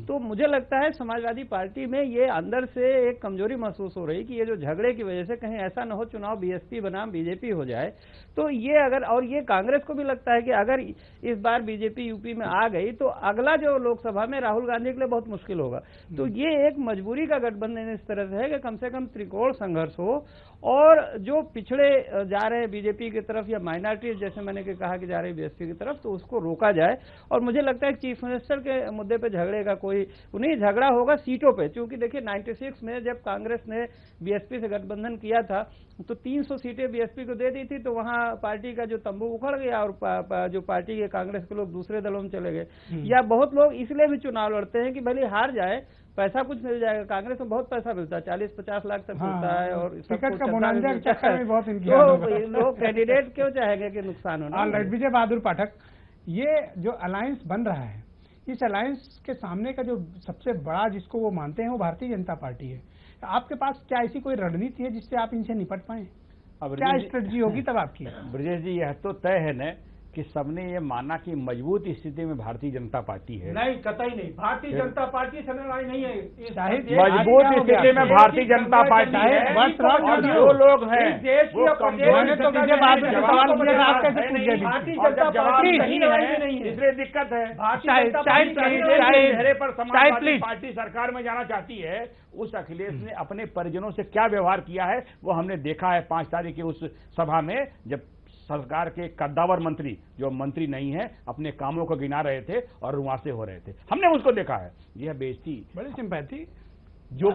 तो मुझे लगता है समाजवादी पार्टी में ये अंदर से एक कमजोरी महसूस हो रही कि ये जो झगड़े की वजह से कहीं ऐसा न हो चुनाव बीएसपी बनाम बीजेपी हो जाए। तो ये अगर, और ये कांग्रेस को भी लगता है कि अगर इस बार बीजेपी यूपी में आ गई तो अगला जो लोकसभा में राहुल गांधी के लिए बहुत मुश्किल होगा। तो ये एक मजबूरी का गठबंधन इस तरह से है कि कम से कम त्रिकोण संघर्ष हो, और जो पिछड़े जा रहे हैं बीजेपी की तरफ या माइनॉरिटीज, जैसे मैंने कहा कि जा रही बीएसपी की तरफ, तो उसको रोका जाए। और मुझे लगता है कि चीफ मिनिस्टर के मुद्दे पे झगड़े का कोई नहीं, झगड़ा होगा सीटों पे। क्योंकि देखिए 96 में जब कांग्रेस ने बीएसपी से गठबंधन किया था तो 300 सीटें बीएसपी को दे दी थी, तो वहां पार्टी का जो तंबू उखड़ गया और जो पार्टी के कांग्रेस के लोग दूसरे दलों में चले गए। या बहुत लोग इसलिए भी चुनाव लड़ते हैं कि भले हार जाए, पैसा कुछ मिल जाएगा। कांग्रेस में बहुत पैसा मिलता है, 40-50 लाख तक मिलता है, और टिकट का बोनंजा के चक्कर में बहुत इनकी तो लोग कैंडिडेट क्यों चाहेंगे कि नुकसान होना। विजय बहादुर पाठक, ये जो अलायंस बन रहा है, इस अलायंस के सामने का जो सबसे बड़ा जिसको वो मानते हैं वो भारतीय जनता पार्टी है। आपके पास क्या ऐसी कोई रणनीति है जिससे आप इनसे निपट पाए? क्या स्ट्रेटजी होगी तब आपकी? ब्रजेश जी, यह तो तय है न कि सबने ये माना कि मजबूत स्थिति में भारतीय जनता पार्टी है। नहीं, कतई नहीं। भारतीय जनता पार्टी से लड़ाई नहीं है। मजबूत स्थिति में भारतीय जनता पार्टी है और जो लोग हैं वो कमजोर तो भारतीय जनता पार्टी नहीं है, इसलिए दिक्कत है। चेहरे पर समाजवादी पार्टी सरकार में जाना चाहती है। उस अखिलेश ने अपने परिजनों से क्या व्यवहार किया है वो हमने देखा है 5 तारीख की उस सभा में, जब सरकार के कद्दावर मंत्री जो मंत्री नहीं है अपने कामों को गिना रहे थे और रुआंसे हो रहे थे, हमने उसको देखा है। यह बेइज्जती, बड़ी सिंपैथी, जो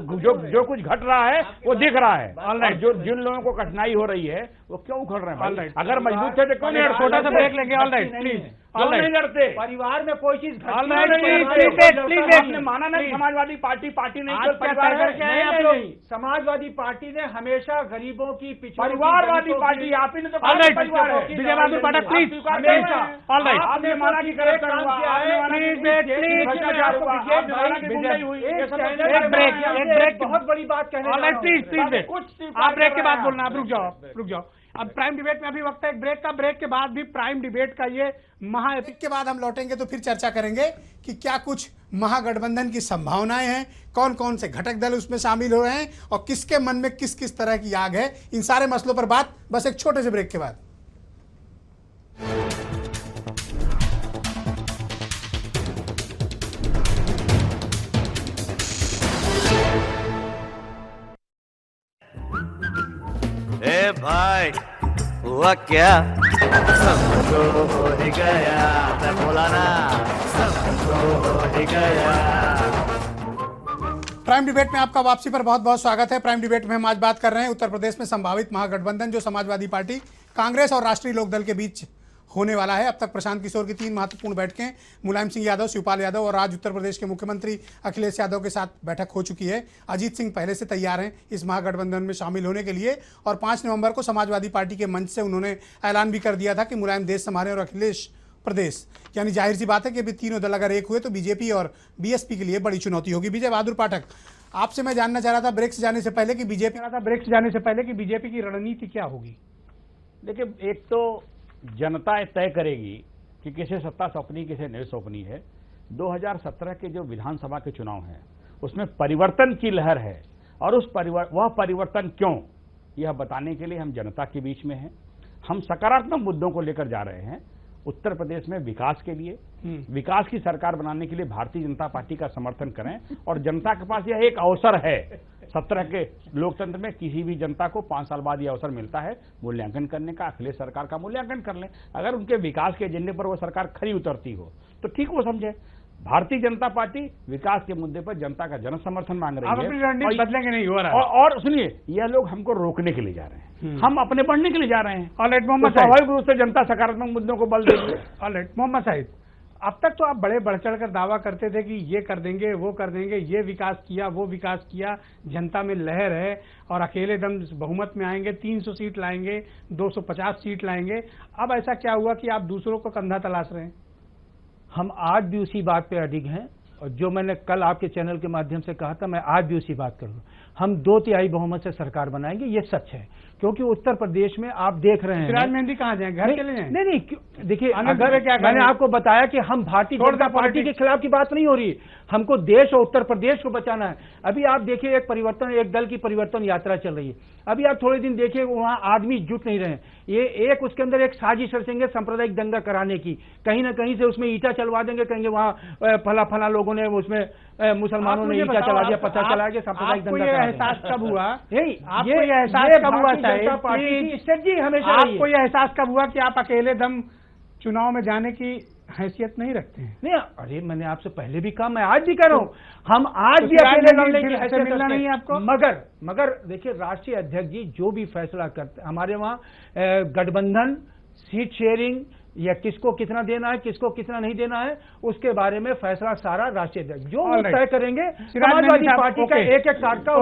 कुछ घट रहा है वो दिख रहा है। और जो जिन लोगों को कठिनाई हो रही है वो क्यों उखड़ रहे हैं? अगर मजबूत थे तो क्यों नहीं? छोटा सा ब्रेक लेंगे। All right, please. क्यों नहीं लड़ते? परिवार में कोई चीज आपने माना नहीं समाजवादी पार्टी नहीं, केवल परिवार है। समाजवादी पार्टी ने हमेशा गरीबों की परिवारवादी पार्टी आप ही ने तो परिवार है। विजय बहादुर पाठक प्लीज, आपने माना कि करप्शन हुआ, आपने माना कि बहुत बड़ी बात कहने प्लीज आप ब्रेक के बाद बोलना। आप रुक जाओ। अब प्राइम डिबेट में अभी वक्त है एक ब्रेक का। ब्रेक के बाद भी प्राइम डिबेट का ये महाएपिक के बाद हम लौटेंगे तो फिर चर्चा करेंगे कि क्या कुछ महागठबंधन की संभावनाएं हैं, कौन कौन से घटक दल उसमें शामिल हो रहे हैं और किसके मन में किस किस तरह की आग है। इन सारे मसलों पर बात बस एक छोटे से ब्रेक के बाद। ए भाई, हुआ क्या? सबको हो ही गया, मैं बोला ना, सबको हो ही गया। प्राइम डिबेट में आपका वापसी पर बहुत बहुत स्वागत है। प्राइम डिबेट में हम आज बात कर रहे हैं उत्तर प्रदेश में संभावित महागठबंधन जो समाजवादी पार्टी, कांग्रेस और राष्ट्रीय लोकदल के बीच होने वाला है। अब तक प्रशांत किशोर की 3 महत्वपूर्ण बैठकें मुलायम सिंह यादव, शिवपाल यादव और आज उत्तर प्रदेश के मुख्यमंत्री अखिलेश यादव के साथ बैठक हो चुकी है। अजीत सिंह पहले से तैयार हैं इस महागठबंधन में शामिल होने के लिए और 5 नवंबर को समाजवादी पार्टी के मंच से उन्होंने ऐलान भी कर दिया था कि मुलायम देश संभालें और अखिलेश प्रदेश। यानी जाहिर सी बात है कि अभी तीनों दल अगर एक हुए तो बीजेपी और बीएसपी के लिए बड़ी चुनौती होगी। विजय बहादुर पाठक, आपसे मैं जानना चाह रहा था ब्रेक से जाने से पहले कि बीजेपी की रणनीति क्या होगी। देखिए, एक तो जनता तय करेगी कि किसे सत्ता सौंपनी किसे नहीं सौंपनी है। 2017 के जो विधानसभा के चुनाव हैं उसमें परिवर्तन की लहर है और वह परिवर्तन क्यों, यह बताने के लिए हम जनता के बीच में हैं। हम सकारात्मक मुद्दों को लेकर जा रहे हैं। उत्तर प्रदेश में विकास के लिए, विकास की सरकार बनाने के लिए भारतीय जनता पार्टी का समर्थन करें और जनता के पास यह एक अवसर है। 17 के लोकतंत्र में किसी भी जनता को 5 साल बाद यह अवसर मिलता है मूल्यांकन करने का। अखिलेश सरकार का मूल्यांकन कर लें, अगर उनके विकास के एजेंडे पर वो सरकार खरी उतरती हो तो ठीक वो समझे। भारतीय जनता पार्टी विकास के मुद्दे पर जनता का जन समर्थन मांग रही है, बदलेंगे नहीं हो रहा है। और सुनिए, यह लोग हमको रोकने के लिए जा रहे हैं, हम अपने बढ़ने के लिए जा रहे हैं। तो स्वाभाविक रूप से जनता सकारात्मक मुद्दों को बल देगी। मोहम्मद साहिब, अब तक तो आप बड़े बढ़ चढ़ कर दावा करते थे कि ये कर देंगे, वो कर देंगे, ये विकास किया, वो विकास किया, जनता में लहर है और अकेले दम बहुमत में आएंगे, 300 सीट लाएंगे, 250 सीट लाएंगे। अब ऐसा क्या हुआ कि आप दूसरों को कंधा तलाश रहे हैं? हम आज भी उसी बात पे अडिग हैं और जो मैंने कल आपके चैनल के माध्यम से कहा था, मैं आज भी उसी बात कर रहा हूं। हम 2/3 बहुमत से सरकार बनाएंगे, ये सच है। क्योंकि उत्तर प्रदेश में आप देख रहे हैं, सिराज मेहंदी कहाँ जाए, घर चले जाएं? नहीं, देखिए, अगर मैंने आपको बताया कि हम भारतीय जनता पार्टी के खिलाफ की बात नहीं हो रही, हमको देश और उत्तर प्रदेश को बचाना है। अभी आप देखिए, एक दल की परिवर्तन यात्रा चल रही है। अभी आप थोड़े दिन देखिए, वहां आदमी जुट नहीं रहे। ये उसके अंदर एक साजिश रचेंगे सांप्रदायिक दंगा कराने की, कहीं ना कहीं से उसमें ईटा चलवा देंगे, कहेंगे वहां फला लोगों ने उसमें मुसलमानों ने ईटा चला दिया, पता चला गया सांप्रदायिक दंगा। एहसास कब हुआ? आपको ये एहसास कब हुआ? आपको ये एहसास कब हुआ कि आप अकेले दम चुनाव में जाने की हैसियत नहीं रखते हैं? नहीं, अरे मैंने आपसे पहले भी कहा, मैं आज भी कह रहा हूं, हम आज भी अकेले लड़ने की हैसियत मिलना नहीं है आपको। मगर देखिए, राष्ट्रीय अध्यक्ष जी जो भी फैसला करते, हमारे वहां गठबंधन, सीट शेयरिंग या किसको कितना देना है, किसको कितना नहीं देना है, उसके बारे में फैसला सारा राष्ट्रीय अध्यक्ष जो तय करेंगे। समाजवादी पार्टी का एक कार्ड का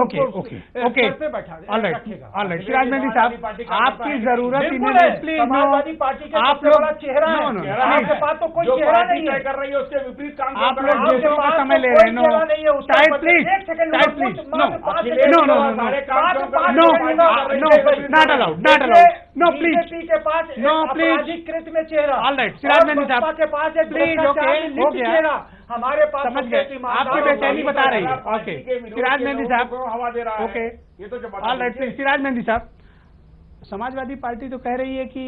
पे बैठा देगा। सिराज मेहंदी साहब, आपकी जरूरत समाजवादी पार्टी का आप लोग चेहरा आपके पास तो कोई चेहरा नहीं कर रही है, उसके विपरीत काम आप लोग देशों का समय ले रहे हैं। No, please. बीजेपी के पास No, एक please. आपराधिक कृत्य में चेहरा, All right, सिराज और मेहंदी साहब। बसपा के पास एक Please, भ्रष्टाचार okay, में लिप्त हो गया। चेहरा। हमारे पास समझ सबसे गए, ईमानदार आपकी और बेचैनी वही बता रही है। पार्टी ओके, के विरोध सिराज के मेहंदी लोगों साहब। को हवा दे रहा ओके, है। ये तो जब ऑल राइट, सिराज मेहंदी साहब, समाजवादी पार्टी तो कह रही है कि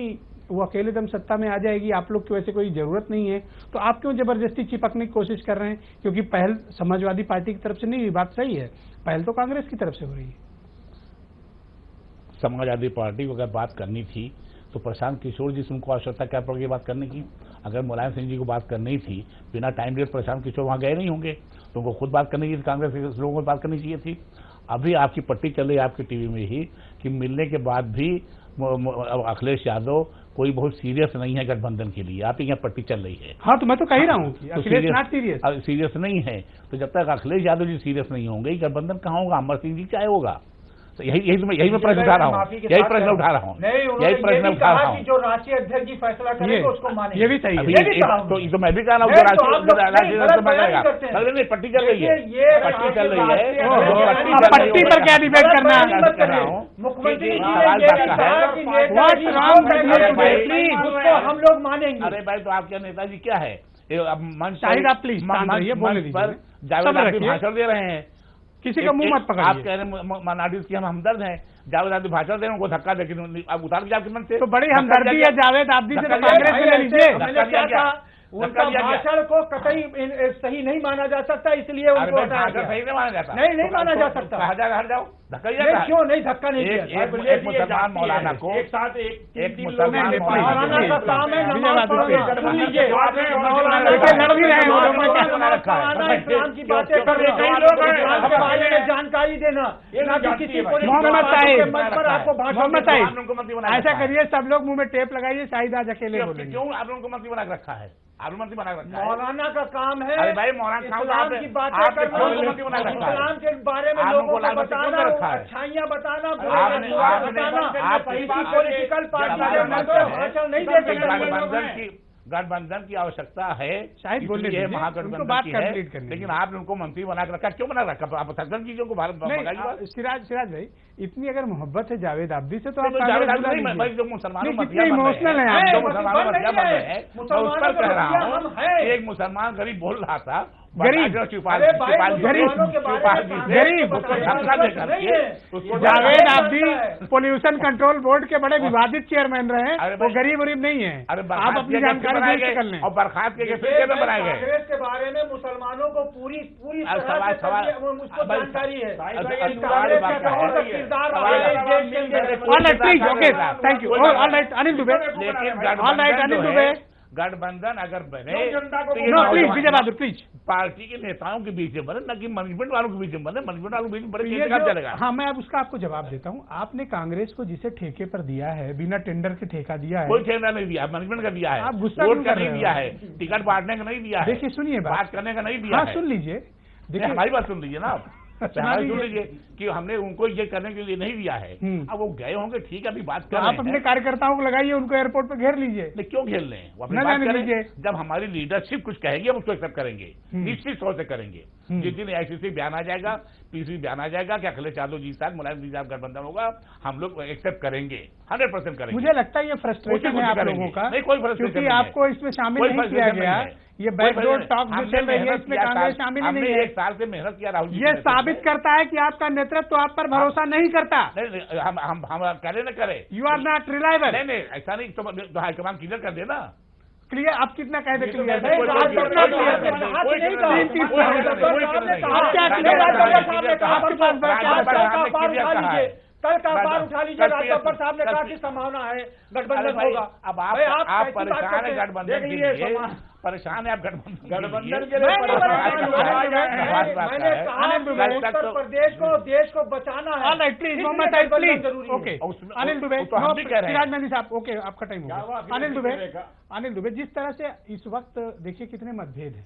वो अकेले दम सत्ता में आ जाएगी, आप लोग की वैसे कोई जरूरत नहीं है, तो आप क्यों जबरदस्ती चिपकने की कोशिश कर रहे हैं? क्योंकि पहल समाजवादी पार्टी की तरफ से नहीं हुई, बात सही है, पहल तो कांग्रेस की तरफ से हो रही है। समाजवादी पार्टी को अगर बात करनी थी तो प्रशांत किशोर जी से उनको आवश्यकता क्या पड़ गई बात करने की? अगर मुलायम सिंह जी को बात करनी थी, बिना टाइम डेट प्रशांत किशोर वहां गए नहीं होंगे, तो उनको खुद बात करनी चाहिए, कांग्रेस के लोगों को बात करनी चाहिए थी। अभी आपकी पट्टी चल रही है आपकी टीवी में ही कि मिलने के बाद भी अखिलेश यादव कोई बहुत सीरियस नहीं है गठबंधन के लिए, आपकी यहाँ पट्टी चल रही है। हाँ, तो मैं तो कह ही रहा हूँ तो सीरियस नहीं है, तो जब तक अखिलेश यादव जी सीरियस नहीं होंगे गठबंधन कहाँ होगा? अमर सिंह जी चाहे होगा। तो यही मैं प्रश्न उठा रहा हूँ, यही प्रश्न उठा रहा हूँ, यही प्रश्न उठा रहा हूँ। जो राष्ट्रीय अध्यक्ष जी फैसला करेंगे उसको मानेंगे। ये भी सही है। तो मैं भी कह रहा हूँ जो राष्ट्रीय पट्टी चल रही है, पट्टी चल रही है, पट्टी पर क्या डिबेट करना है? मुख्यमंत्री जी ने ये भी कहा कि नेताजी उसको हम लोग मानेंगे। अरे भाई, तो आपके नेताजी क्या है? शाहिद आप प्लीज पर जावेद भाषण दे रहे हैं, किसी का मुंह मत पकड़िए। आप कह रहे हैं माइनॉरिटीज की हम हमदर्द हैं, जावेद आदमी भाषण दे रहे हैं, उनको धक्का देकर आप उतार के आपके मन से तो बड़ी हमदर्दी है जावेद आदमी से, तो कांग्रेस में ले लीजिए। उनका भाषण को कतई सही नहीं माना जा सकता, इसलिए उनको सही नहीं माना जाता, नहीं माना जा सकता। हट जाओ, धक्का क्यों नहीं? धक्का नहीं दिया। एक मुसलमान मौलाना को एक साथ एक मुसलमान मौलाना का काम है नमाज पढ़ना। इस्लाम की बातें कर रहे हैं, जानकारी देना, किसी मोहम्मद साहिब, पर आपको मोहम्मद साहिब ऐसा करिए, सब लोग मुंह में टेप लगाइए, शाहिद आज अकेले बोलेंगे। क्यों आप लोगों को मंत्री बना रखा है? आप मंत्री बना रखा है? मौलाना का काम है। अरे भाई, मौलाना इस्लाम की बातें करना, इस्लाम के बारे में लोगों को बताना, अच्छाइयाँ बताना, पॉलिटिकल पार्टी नहीं दे सकते। गठबंधन की आवश्यकता है, शायद बोलने ये महागठबंधन की है, लेकिन आपने उनको मंत्री बना के रखा, क्यों बना रखा? आप सदन चीजों को सिराज भाई, इतनी अगर मोहब्बत है जावेद आब्दी से तो आप जो मुसलमानों इमोशनल है, उस पर कह रहा हूँ, एक मुसलमान गरीब बोल रहा था, गरीब Javed Abdi pollution control board के बड़े विवादित चेयरमैन रहे हैं, वो गरीब वरीब नहीं है। आप अपनी जानकारी कर लें। और बर्खास्त के फिर बनाए गए। कांग्रेस के बारे में मुसलमानों को पूरी मुझको जानकारी है। Thank you. All right Anil Dubey, all right Anil Dubey. गठबंधन अगर बने please Vijay Bahadur please, party के नेताओं के बीच में बने, न कि मैनेजमेंट वालों के बीच में बने। मैनेजमेंट वालों के बीच में बड़े चलेगा। हाँ, मैं अब उसका आपको जवाब देता हूँ। आपने कांग्रेस को जिसे ठेके पर दिया है, बिना टेंडर के ठेका दिया है, कोई ठेका नहीं दिया, मैनेजमेंट का दिया है, आप गुस्सा वोट का नहीं दिया है, टिकट बांटने का नहीं दिया है, देखिए सुनिए, बात करने का नहीं दिया है। सुन लीजिए, देखिए हमारी बात सुन लीजिए ना आप, सुन लीजिए कि हमने उनको ये करने के लिए नहीं दिया है। अब वो गए होंगे, ठीक है, अभी बात कर रहे हैं। आप अपने कार्यकर्ताओं को लगाइए, उनको एयरपोर्ट पे घेर लीजिए। क्यों घेर लें? वो अपनी बात करेंगे। जब हमारी लीडरशिप कुछ कहेगी हम उसको एक्सेप्ट करेंगे, निश्चित तौर से करेंगे। जिस दिन आईसीसी बयान आ जाएगा, पीसीबी बयान आ जाएगा कि अखिलेश यादव जी साथ मुलायम जी साथ गठबंधन होगा, हम लोग एक्सेप्ट करेंगे, 100% करेंगे। मुझे लगता है ये फ्रस्ट्रेशन है आप लोगों का, नहीं कोई फ्रस्ट्रेशन, क्योंकि आपको इसमें शामिल नहीं किया गया। ये बैकडोर टॉक जो चल रही है, इसमें कांग्रेस शामिल नहीं है। 1 साल से मेहनत किया राहुल जी, ये साबित करता है कि आपका नेतृत्व आप पर भरोसा नहीं करता। नहीं, हम करे न करे, यू आर नॉट रिलायबल। नहीं, ऐसा नहीं, तो हाईकमान क्लियर कर देना। क्लियर आप कितना कह दे? क्लियर आप क्या कल का बार उठा लीजिए। राजगोपाल साहब ने कहा कि संभावना है गठबंधन होगा। अब आप परेशान है गठबंधन के लिए, परेशान है आप गठबंधन के लिए। मैंने कहा उत्तर प्रदेश को, देश को बचाना है। Please Mohammad Sahib please. Okay Anil Dubey, Siraj Mehndi साहब, ओके आपका टाइम होगा। अनिल दुबे, जिस तरह से इस वक्त देखिए कितने मतभेद है,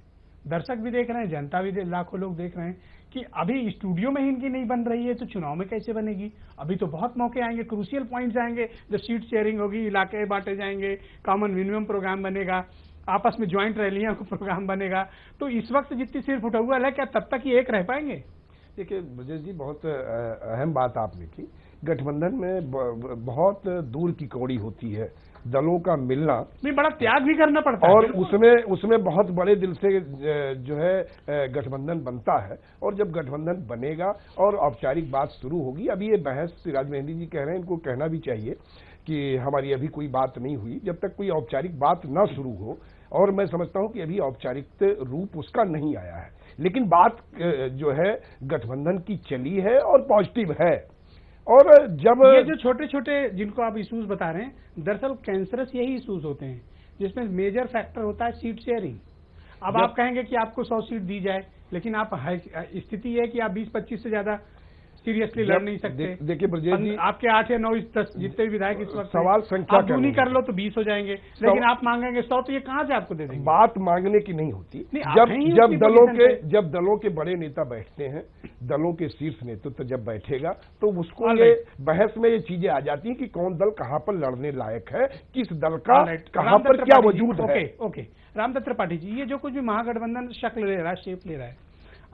दर्शक भी देख रहे हैं, जनता भी लाखों लोग देख रहे हैं कि अभी स्टूडियो में ही इनकी नहीं बन रही है तो चुनाव में कैसे बनेगी? अभी तो बहुत मौके आएंगे, क्रूशियल पॉइंट्स आएंगे, जब सीट शेयरिंग होगी, इलाके बांटे जाएंगे, कॉमन मिनिमम प्रोग्राम बनेगा, आपस में ज्वाइंट रैलियां का प्रोग्राम बनेगा। तो इस वक्त जितनी सिर फुटा हुआ है, क्या तब तक ये एक रह पाएंगे? देखिए ब्रजेश जी, बहुत अहम बात आपने की। गठबंधन में बहुत दूर की कौड़ी होती है, दलों का मिलना नहीं, बड़ा त्याग भी करना पड़ता है और उसमें बहुत बड़े दिल से जो है गठबंधन बनता है। और जब गठबंधन बनेगा और औपचारिक बात शुरू होगी, अभी ये बहस सिराज मेहंदी जी कह रहे हैं, इनको कहना भी चाहिए कि हमारी अभी कोई बात नहीं हुई, जब तक कोई औपचारिक बात ना शुरू हो। और मैं समझता हूं कि अभी औपचारिक रूप उसका नहीं आया है, लेकिन बात जो है गठबंधन की चली है और पॉजिटिव है। और जब ये जो छोटे छोटे जिनको आप इश्यूज बता रहे हैं, दरअसल कैंसरस यही इश्यूज होते हैं जिसमें मेजर फैक्टर होता है सीट शेयरिंग। अब आप कहेंगे कि आपको 100 सीट दी जाए, लेकिन आप स्थिति है कि आप 20-25 से ज्यादा सीरियसली लड़ नहीं सकते। देखिए ब्रजेश जी, आपके 8 या 9 10 जितने भी विधायक इस वक्त सवाल संख्या आप दूनी कर लो तो 20 हो जाएंगे, लेकिन आप मांगेंगे 100, तो ये कहां से आपको दे देंगे? बात मांगने की नहीं होती। नहीं, जब दलों के बड़े नेता बैठते हैं, दलों के शीर्ष नेतृत्व जब बैठेगा तो उसको ये बहस में ये चीजें आ जाती हैं कि कौन दल कहां पर लड़ने लायक है, किस दल का कहां पर क्या वजूद है। ओके, रामदत्त त्रिपाठी जी, ये जो कुछ भी महागठबंधन शक्ल ले रहा है, शेप ले रहा है,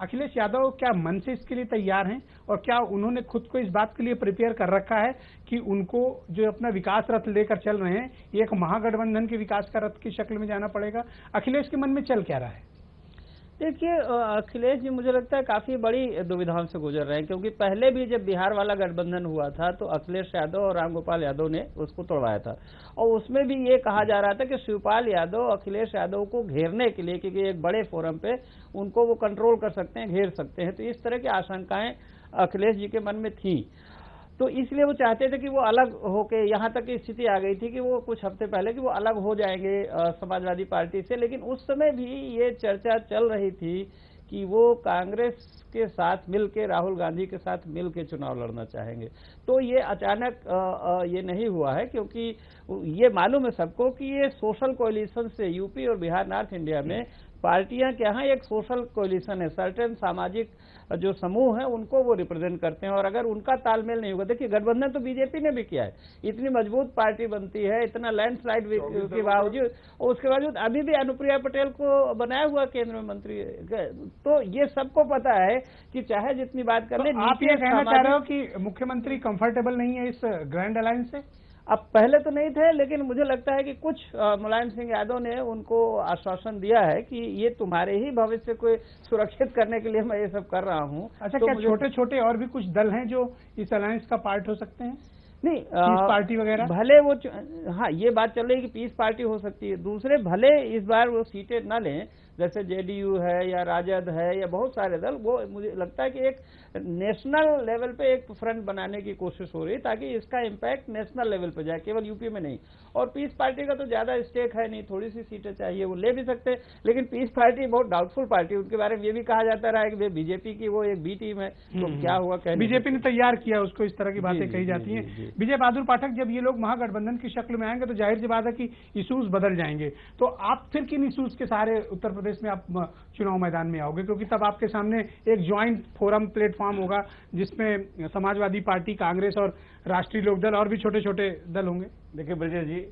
अखिलेश यादव क्या मन से इसके लिए तैयार हैं और क्या उन्होंने खुद को इस बात के लिए प्रिपेयर कर रखा है कि उनको जो अपना विकास रथ लेकर चल रहे हैं, ये एक महागठबंधन के विकास का रथ की शक्ल में जाना पड़ेगा? अखिलेश के मन में चल क्या रहा है? देखिए, अखिलेश जी मुझे लगता है काफी बड़ी दुविधाओं से गुजर रहे हैं, क्योंकि पहले भी जब बिहार वाला गठबंधन हुआ था तो अखिलेश यादव और रामगोपाल यादव ने उसको तोड़वाया था, और उसमें भी ये कहा जा रहा था कि शिवपाल यादव अखिलेश यादव को घेरने के लिए, क्योंकि एक बड़े फोरम पे उनको वो कंट्रोल कर सकते हैं, घेर सकते हैं, तो इस तरह की आशंकाएं अखिलेश जी के मन में थी। तो इसलिए वो चाहते थे कि वो अलग होके, यहाँ तक की स्थिति आ गई थी कि वो कुछ हफ्ते पहले कि वो अलग हो जाएंगे समाजवादी पार्टी से, लेकिन उस समय भी ये चर्चा चल रही थी कि वो कांग्रेस के साथ मिलके, राहुल गांधी के साथ मिलके चुनाव लड़ना चाहेंगे। तो ये अचानक ये नहीं हुआ है, क्योंकि ये मालूम है सबको कि ये सोशल कोलिशन से यूपी और बिहार, नॉर्थ इंडिया में पार्टियां क्या हैं, एक सोशल कोलिशन है, सर्टेन सामाजिक जो समूह है उनको वो रिप्रेजेंट करते हैं, और अगर उनका तालमेल नहीं होगा, देखिए गठबंधन तो बीजेपी ने भी किया है, इतनी मजबूत पार्टी बनती है, इतना लैंडस्लाइड के बावजूद, और उसके बावजूद अभी भी अनुप्रिया पटेल को बनाया हुआ केंद्रीय मंत्री। तो ये सबको पता है कि चाहे जितनी बात कर ले, आप ये कहना चाह रहे हो कि मुख्यमंत्री कंफर्टेबल नहीं है इस ग्रैंड अलायंस से? अब पहले तो नहीं थे, लेकिन मुझे लगता है कि कुछ मुलायम सिंह यादव ने उनको आश्वासन दिया है कि ये तुम्हारे ही भविष्य को सुरक्षित करने के लिए मैं ये सब कर रहा हूँ। अच्छा, तो क्या छोटे छोटे और भी कुछ दल हैं जो इस अलायंस का पार्ट हो सकते हैं? नहीं, पीस पार्टी वगैरह भले वो, हाँ ये बात चल रही है कि पीस पार्टी हो सकती है, दूसरे भले इस बार वो सीटें न लें, जैसे जेडीयू है या राजद है या बहुत सारे दल, वो मुझे लगता है कि एक नेशनल लेवल पे एक फ्रंट बनाने की कोशिश हो रही है ताकि इसका इम्पैक्ट नेशनल लेवल पे जाए, केवल यूपी में नहीं। और पीस पार्टी का तो ज्यादा स्टेक है नहीं, थोड़ी सी सीटें चाहिए, वो ले भी सकते हैं, लेकिन पीस पार्टी बहुत डाउटफुल पार्टी, उनके बारे में ये भी कहा जाता रहा है कि वे बीजेपी की वो एक बी टीम है, तो क्या हुआ, बीजेपी ने तैयार किया उसको, इस तरह की बातें कही जाती हैं। विजय बहादुर पाठक, जब ये लोग महागठबंधन की शक्ल में आएंगे तो जाहिर सी बात है कि इशूज बदल जाएंगे, तो आप फिर किन इशूज के सहारे उत्तर प्रदेश में आप चुनाव मैदान में आओगे? क्योंकि तब आपके सामने एक ज्वाइंट फोरम प्लेटफॉर्म होगा जिसमें समाजवादी पार्टी, कांग्रेस और राष्ट्रीय लोकदल और भी छोटे छोटे दल होंगे। देखिए ब्रजेश जी,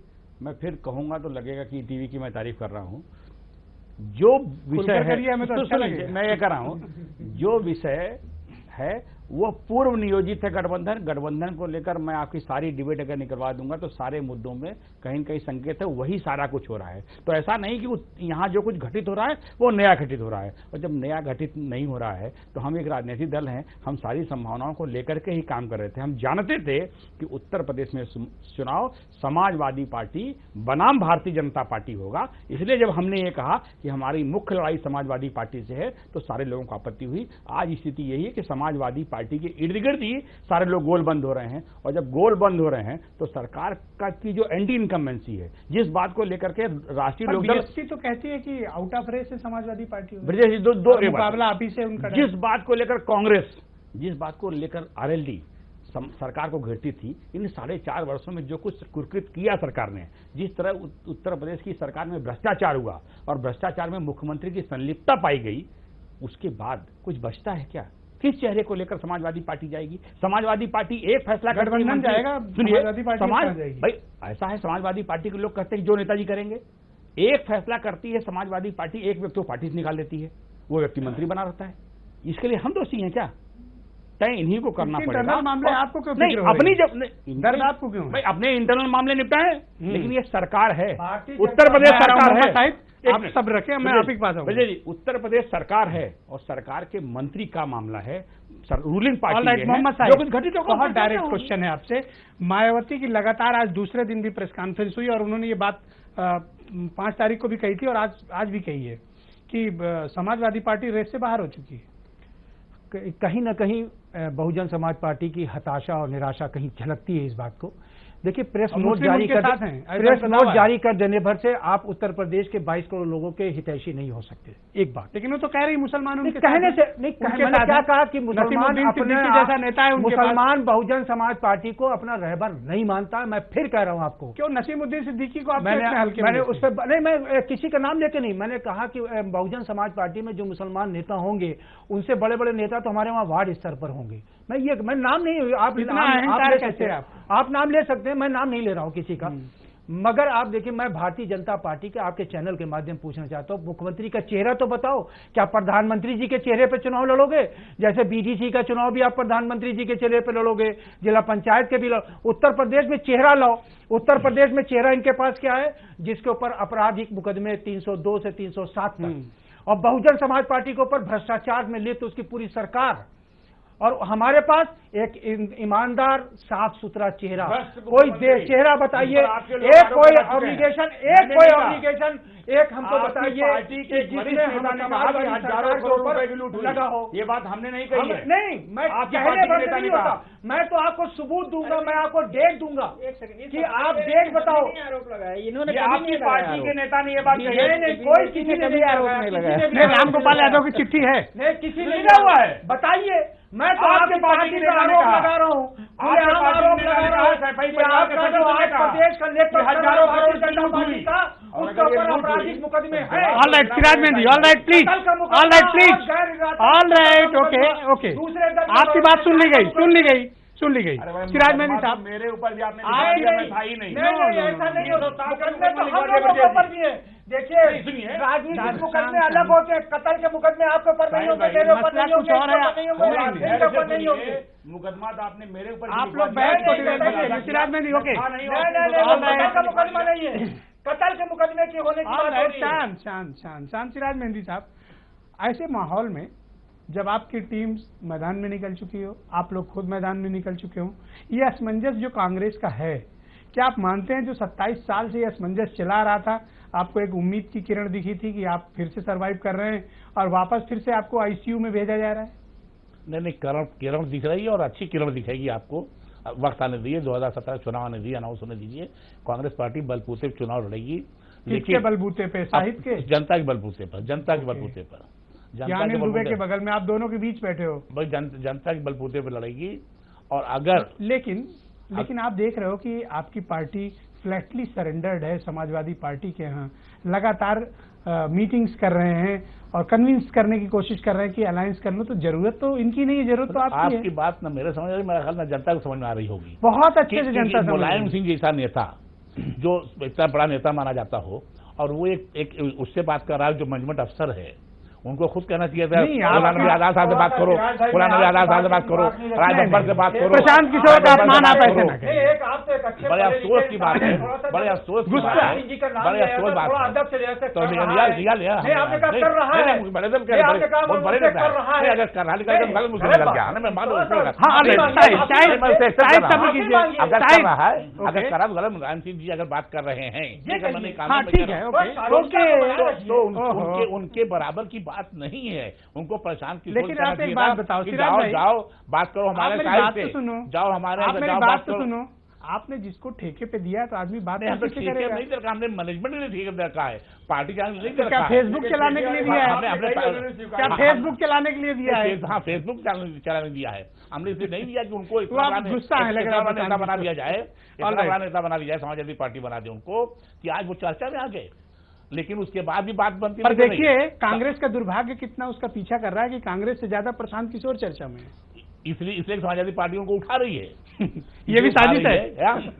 मैं फिर कहूंगा तो लगेगा कि टीवी की मैं तारीफ कर रहा हूं। जो विषय है, हमें तो अच्छा लगे। मैं ये कर रहा हूं, जो विषय है वो पूर्व नियोजित है गठबंधन को लेकर मैं आपकी सारी डिबेट अगर निकलवा दूंगा तो सारे मुद्दों में कहीं न कहीं संकेत है वही सारा कुछ हो रहा है। तो ऐसा नहीं कि यहाँ जो कुछ घटित हो रहा है वो नया घटित हो रहा है, और जब नया घटित नहीं हो रहा है तो हम एक राजनीतिक दल हैं, हम सारी संभावनाओं को लेकर के ही काम कर रहे थे। हम जानते थे कि उत्तर प्रदेश में चुनाव समाजवादी पार्टी बनाम भारतीय जनता पार्टी होगा, इसलिए जब हमने ये कहा कि हमारी मुख्य लड़ाई समाजवादी पार्टी से है तो सारे लोगों को आपत्ति हुई। आज स्थिति यही है कि समाजवादी पार्टी के इर्द गिर्द ही सारे लोग गोल बंद हो रहे हैं, और जब गोल बंद हो रहे हैं तो सरकार का की जो एंटी इनकम्बेंसी है, जिस बात को लेकर के राष्ट्रीय लोकदल बीएसपी तो कहती है कि आउट ऑफ रेस है समाजवादी पार्टी, ब्रजेश दो मुकाबला आप ही से उनका, जिस बात को लेकर कांग्रेस, जिस बात को लेकर आरएलडी सरकार को घेरती थी, इन 4.5 वर्षों में जो कुछ कुकृत किया सरकार ने, जिस तरह उत्तर प्रदेश की सरकार में भ्रष्टाचार हुआ और भ्रष्टाचार में मुख्यमंत्री की संलिप्तता पाई गई, उसके बाद कुछ बचता है क्या? किस चेहरे को लेकर समाजवादी पार्टी जाएगी? समाजवादी पार्टी एक फैसला गठबंधन जाएगा, सुनिए, भाई ऐसा है, समाजवादी पार्टी के लोग कहते हैं जो नेताजी करेंगे। एक फैसला करती है समाजवादी पार्टी, एक व्यक्ति को पार्टी से निकाल देती है, वो व्यक्ति मंत्री बना रहता है, इसके लिए हम दोषी हैं क्या? तय इन्हीं को करना पड़ेगा। इंटरनल मामले आपको क्यों नहीं, फिक्र हो अपनी रही है? जब दर्द आपको क्यों है? भाई अपने इंटरनल मामले निपटाए, लेकिन ये सरकार है, उत्तर प्रदेश सरकार है। आप सब रखें, मैं आप ही के पास आऊंगा। विजय जी, उत्तर प्रदेश सरकार है और सरकार के मंत्री का मामला है, रूलिंग पार्टी मोहम्मद जो साहब, कुछ घटित होगा बहुत डायरेक्ट क्वेश्चन है आपसे। मायावती की लगातार आज दूसरे दिन भी प्रेस कॉन्फ्रेंस हुई और उन्होंने ये बात 5 तारीख को भी कही थी और आज भी कही है कि समाजवादी पार्टी रेस से बाहर हो चुकी है। कहीं ना कहीं बहुजन समाज पार्टी की हताशा और निराशा कहीं झलकती है इस बात को। देखिए, प्रेस नोट जारी कर देने भर से आप उत्तर प्रदेश के 22 करोड़ लोगों के हितैषी नहीं हो सकते, एक बात। लेकिन वो तो कह रही मुसलमान उनके कहने से नहीं, मैंने क्या कहा कि मुसलमान जैसा नेता है, मुसलमान बहुजन समाज पार्टी को अपना रहबर नहीं मानता। मैं फिर कह रहा हूं आपको, क्यों नसीमुद्दीन सिद्दीकी को मैंने उस पर नहीं, मैं किसी का नाम लेके नहीं, मैंने कहा कि बहुजन समाज पार्टी में जो मुसलमान नेता होंगे उनसे बड़े बड़े नेता तो हमारे वहां वार्ड स्तर पर होंगे। मैं नाम नहीं, आप ले सकते हैं, आप नाम ले सकते हैं, मैं नाम नहीं ले रहा हूं किसी का। मगर आप देखिए, मैं भारतीय जनता पार्टी के आपके चैनल के माध्यम पूछना चाहता हूं, मुख्यमंत्री का चेहरा तो बताओ। क्या प्रधानमंत्री जी के चेहरे पे चुनाव लड़ोगे? जैसे बीडीसी का चुनाव भी आप प्रधानमंत्री जी के चेहरे पे लड़ोगे, जिला पंचायत के भी उत्तर प्रदेश में चेहरा लाओ। उत्तर प्रदेश में चेहरा इनके पास क्या है, जिसके ऊपर आपराधिक मुकदमे 302 से 307 तक, और बहुजन समाज पार्टी के ऊपर भ्रष्टाचार में लिप्त उसकी पूरी सरकार, और हमारे पास एक ईमानदार साफ सुथरा चेहरा। कोई चेहरा बताइए, एक कोई ऑब्लिगेशन, एक हमको बताइए कि जिसमें हजारों करोड़ रुपए की लूट लगा हो। ये बात हमने नहीं कही है। नहीं, मैं कहने पर नहीं होता, मैं तो आपको सबूत दूंगा, मैं आपको डेट दूंगा कि आप डेट बताओ। आरोप लगाया इन्होंने, आपकी पार्टी के नेता ने ये बात कही नहीं, कोई किसी ने भी आरोप नहीं लगाया। रामगोपाल यादव की चिट्ठी है, नहीं किसी ने क्या हुआ है बताइए। मैं तो आपके पार्टी का आरोप लगा रहा हूँ, आरोप लगा रहा हूँ प्रदेश का नेतृत्व हजारों करोड़ जनता का, उसके ऊपर आपराधिक मुकदमे हैं। All right Siraj mehndi, all right please, all right please, all right, okay, आपकी बात सुन ली गई। सिराज मेहंदी साहब, मेरे ऊपर भी आपने नहीं, ऐसा नहीं हो सकता। मुकदमे तो हम लोगों के ऊपर भी है। देखिए, राजनीतिक मुकदमे अलग होते हैं, कत्ल के मुकदमे आपके ऊपर नहीं होते, मेरे ऊपर नहीं होंगे, नहीं होंगे। मुकदमा तो आपने मेरे ऊपर, आप लोग बैठ को सिराज मेहंदी, ओके, कत्ल का मुकदमा नहीं है, कत्ल के मुकदमे की होने की बात हो रही है। शांत सिराज मेहंदी साहब, ऐसे माहौल में जब आपकी टीम मैदान में निकल चुकी हो, आप लोग खुद मैदान में निकल चुके हो, ये असमंजस जो कांग्रेस का है, क्या आप मानते हैं जो 27 साल से ये असमंजस चला रहा था, आपको एक उम्मीद की किरण दिखी थी कि आप फिर से सरवाइव कर रहे हैं और वापस फिर से आपको आईसीयू में भेजा जा रहा है? नहीं, किरण दिख रही है और अच्छी किरण दिखेगी आपको। वक्त आने दीजिए, 2017 चुनाव आने दीजिए, अनाउंस होने दीजिए। कांग्रेस पार्टी बलबूते चुनाव लड़ेगी, लेकिन बलबूते पे, साहित्य के, जनता के बलबूते पर, जनता के बलबूते पर, यानी दुबे के बगल में आप दोनों के बीच बैठे हो। भाई जनता के बलबूते पर लड़ेगी। और अगर लेकिन आप देख रहे हो कि आपकी पार्टी फ्लैटली सरेंडर्ड है समाजवादी पार्टी के यहाँ, लगातार मीटिंग्स कर रहे हैं और कन्विंस करने की कोशिश कर रहे हैं कि अलायंस कर लो, तो जरूरत तो इनकी नहीं है, जरूरत तो आपकी बात ना मेरे समझ, मेरा ख्याल ना जनता को समझ में आ रही होगी। बहुत अच्छे से जनता, मुलायम सिंह जैसा नेता जो इतना बड़ा नेता माना जाता हो और वो एक उससे बात कर रहा है जो मैनेजमेंट अफसर है, उनको खुद कहना चाहिए था मौलाना नबी आजाद साहब से बात करो, मौलाना नबी आजाद साहब से बात करो, राजभर से बात करो, प्रशांत किशोर का अपमान आप ऐसे ना करें। बड़े अफसोस की बात है, बड़े अफसोस की बात है, बड़े अफसोस बात है। तो लिया बड़े दम कर बहुत बड़े नेता है, अगर कर रहा है मुझे निकल गया, मैं मानो अगर कर रहा मुलायम सिंह जी अगर बात कर रहे हैं तो उनके बराबर की बात नहीं है। उनको प्रशांत की, लेकिन आप एक बात बताओ, जाओ बात करो हमारे साइड से, जाओ हमारे बात करो। सुनो, आपने जिसको ठेके पे दिया तो आदमी बात नहीं दरकार, हमने मैनेजमेंट ने ठेके दरकार है, पार्टी का नहीं दरकार। क्या फेसबुक चलाने के लिए दिया है? क्या फेसबुक चलाने के लिए दिया है? हाँ, फेसबुक चलाने दिया है, हमने इसलिए नहीं दिया कि उनको गुस्सा है नेता बना दिया जाए, नेता बना दिया जाए, समाजवादी पार्टी बना दे उनको कि आज वो चर्चा में आ गए। लेकिन उसके बाद भी बात बनती पर देखिए कांग्रेस का दुर्भाग्य कितना उसका पीछा कर रहा है कि कांग्रेस से ज्यादा प्रशांत किशोर चर्चा में है, इसलिए समाजवादी पार्टियों को उठा रही है। ये भी साजिश है,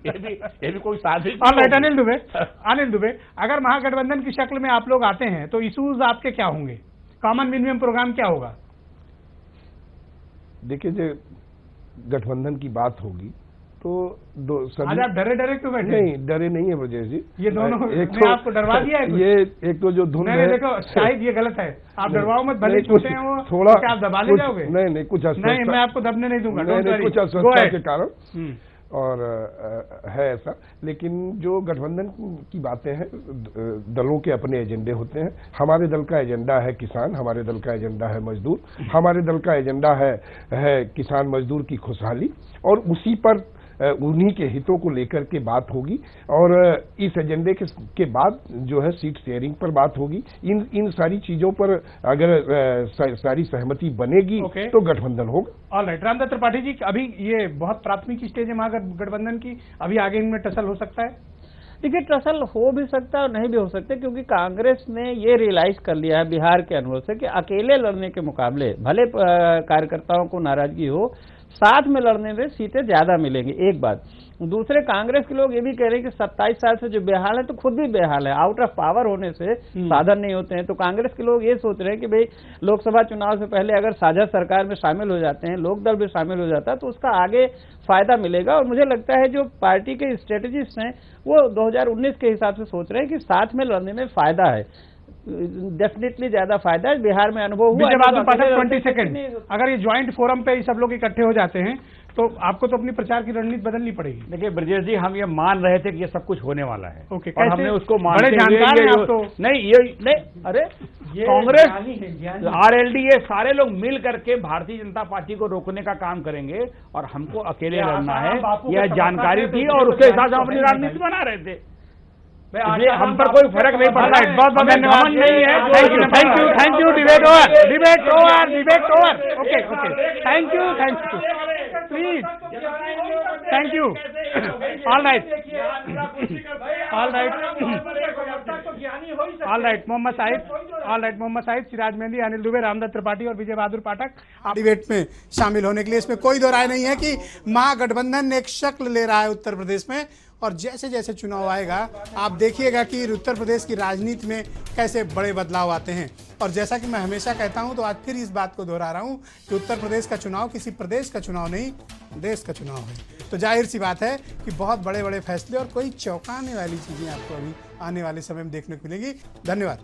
ये भी कोई साजिश। अनिल दुबे, अगर महागठबंधन की शक्ल में आप लोग आते हैं तो इशूज आपके क्या होंगे? कॉमन मिनिमम प्रोग्राम क्या होगा? देखिए, जो गठबंधन की बात होगी तो आज आप डरे डरे क्यों बैठे? नहीं, डरे नहीं है ब्रजेश जी। ये दोनों एक ने आपको डरवा दिया है कुछ? ये एक तो जो धुन है, देखो शायद ये गलत है, आप डरवाओ मत, भले छोटे हैं वो, थोड़ा क्या आप दबा ले जाओगे? नहीं, कुछ नहीं, मैं आपको दबने नहीं दूंगा, कुछ अस्वस्थता के कारण और है ऐसा। लेकिन जो गठबंधन की बातें हैं, दलों के अपने एजेंडे होते हैं। हमारे दल का एजेंडा है किसान, हमारे दल का एजेंडा है मजदूर, हमारे दल का एजेंडा है किसान मजदूर की खुशहाली, और उसी पर उन्हीं के हितों को लेकर के बात होगी। और इस एजेंडे के बाद जो है सीट शेयरिंग पर बात होगी। इन सारी चीजों पर अगर सारी सहमति बनेगी तो गठबंधन होगा। ऑलराइट, रामदत्त त्रिपाठी जी, अभी ये बहुत प्राथमिक स्टेज है महागठबंधन की, अभी आगे इनमें टसल हो सकता है? देखिए, टसल हो भी सकता है और नहीं भी हो सकता, क्योंकि कांग्रेस ने ये रियलाइज कर लिया है बिहार के अनुभव से कि अकेले लड़ने के मुकाबले भले कार्यकर्ताओं को नाराजगी हो, साथ में लड़ने में सीटें ज्यादा मिलेंगी, एक बात। दूसरे, कांग्रेस के लोग ये भी कह रहे हैं कि 27 साल से जो बेहाल है तो खुद भी बेहाल है, आउट ऑफ पावर होने से साधन नहीं होते हैं। तो कांग्रेस के लोग ये सोच रहे हैं कि भाई लोकसभा चुनाव से पहले अगर साझा सरकार में शामिल हो जाते हैं, लोकदल भी शामिल हो जाता है, तो उसका आगे फायदा मिलेगा। और मुझे लगता है जो पार्टी के स्ट्रेटेजिस्ट हैं वो 2019 के हिसाब से सोच रहे हैं कि साथ में लड़ने में फायदा है, डेफिनेटली ज्यादा फायदा है। बिहार में अनुभव हुआ। 20 सेकंड, अगर ये ज्वाइंट फोरम पे सब लोग इकट्ठे हो जाते हैं तो आपको तो अपनी प्रचार की रणनीति बदलनी पड़ेगी। देखिए ब्रजेश जी, हम ये मान रहे थे कि ये सब कुछ होने वाला है, ओके, और हमने उसको मानते बड़े जानकार हैं आप तो। नहीं, अरे कांग्रेस, आरएलडी, ये सारे लोग मिल करके भारतीय जनता पार्टी को रोकने का काम करेंगे और हमको अकेले लड़ना है, यह जानकारी थी और उसके हिसाब से हम अपनी रणनीति बना रहे थे। हम पर कोई फर्क नहीं पड़ रहा है। बहुत बहुत धन्यवाद। नहीं है, thank you, debate over, okay, thank you, please, thank you, all right, Mohammad Sahib, Siraj Mehndi, Anil Dubey, Ramdutt Tripathi और विजय बहादुर पाठक डिबेट में शामिल होने के लिए। इसमें कोई दो राय नहीं है कि महागठबंधन एक शक्ल ले रहा है उत्तर प्रदेश में, और जैसे जैसे चुनाव आएगा आप देखिएगा कि उत्तर प्रदेश की राजनीति में कैसे बड़े बदलाव आते हैं। और जैसा कि मैं हमेशा कहता हूं, तो आज फिर इस बात को दोहरा रहा हूं कि उत्तर प्रदेश का चुनाव किसी प्रदेश का चुनाव नहीं, देश का चुनाव है। तो जाहिर सी बात है कि बहुत बड़े बड़े फैसले और कोई चौंकाने वाली चीज़ें आपको अभी आने वाले समय में देखने को मिलेगी। धन्यवाद।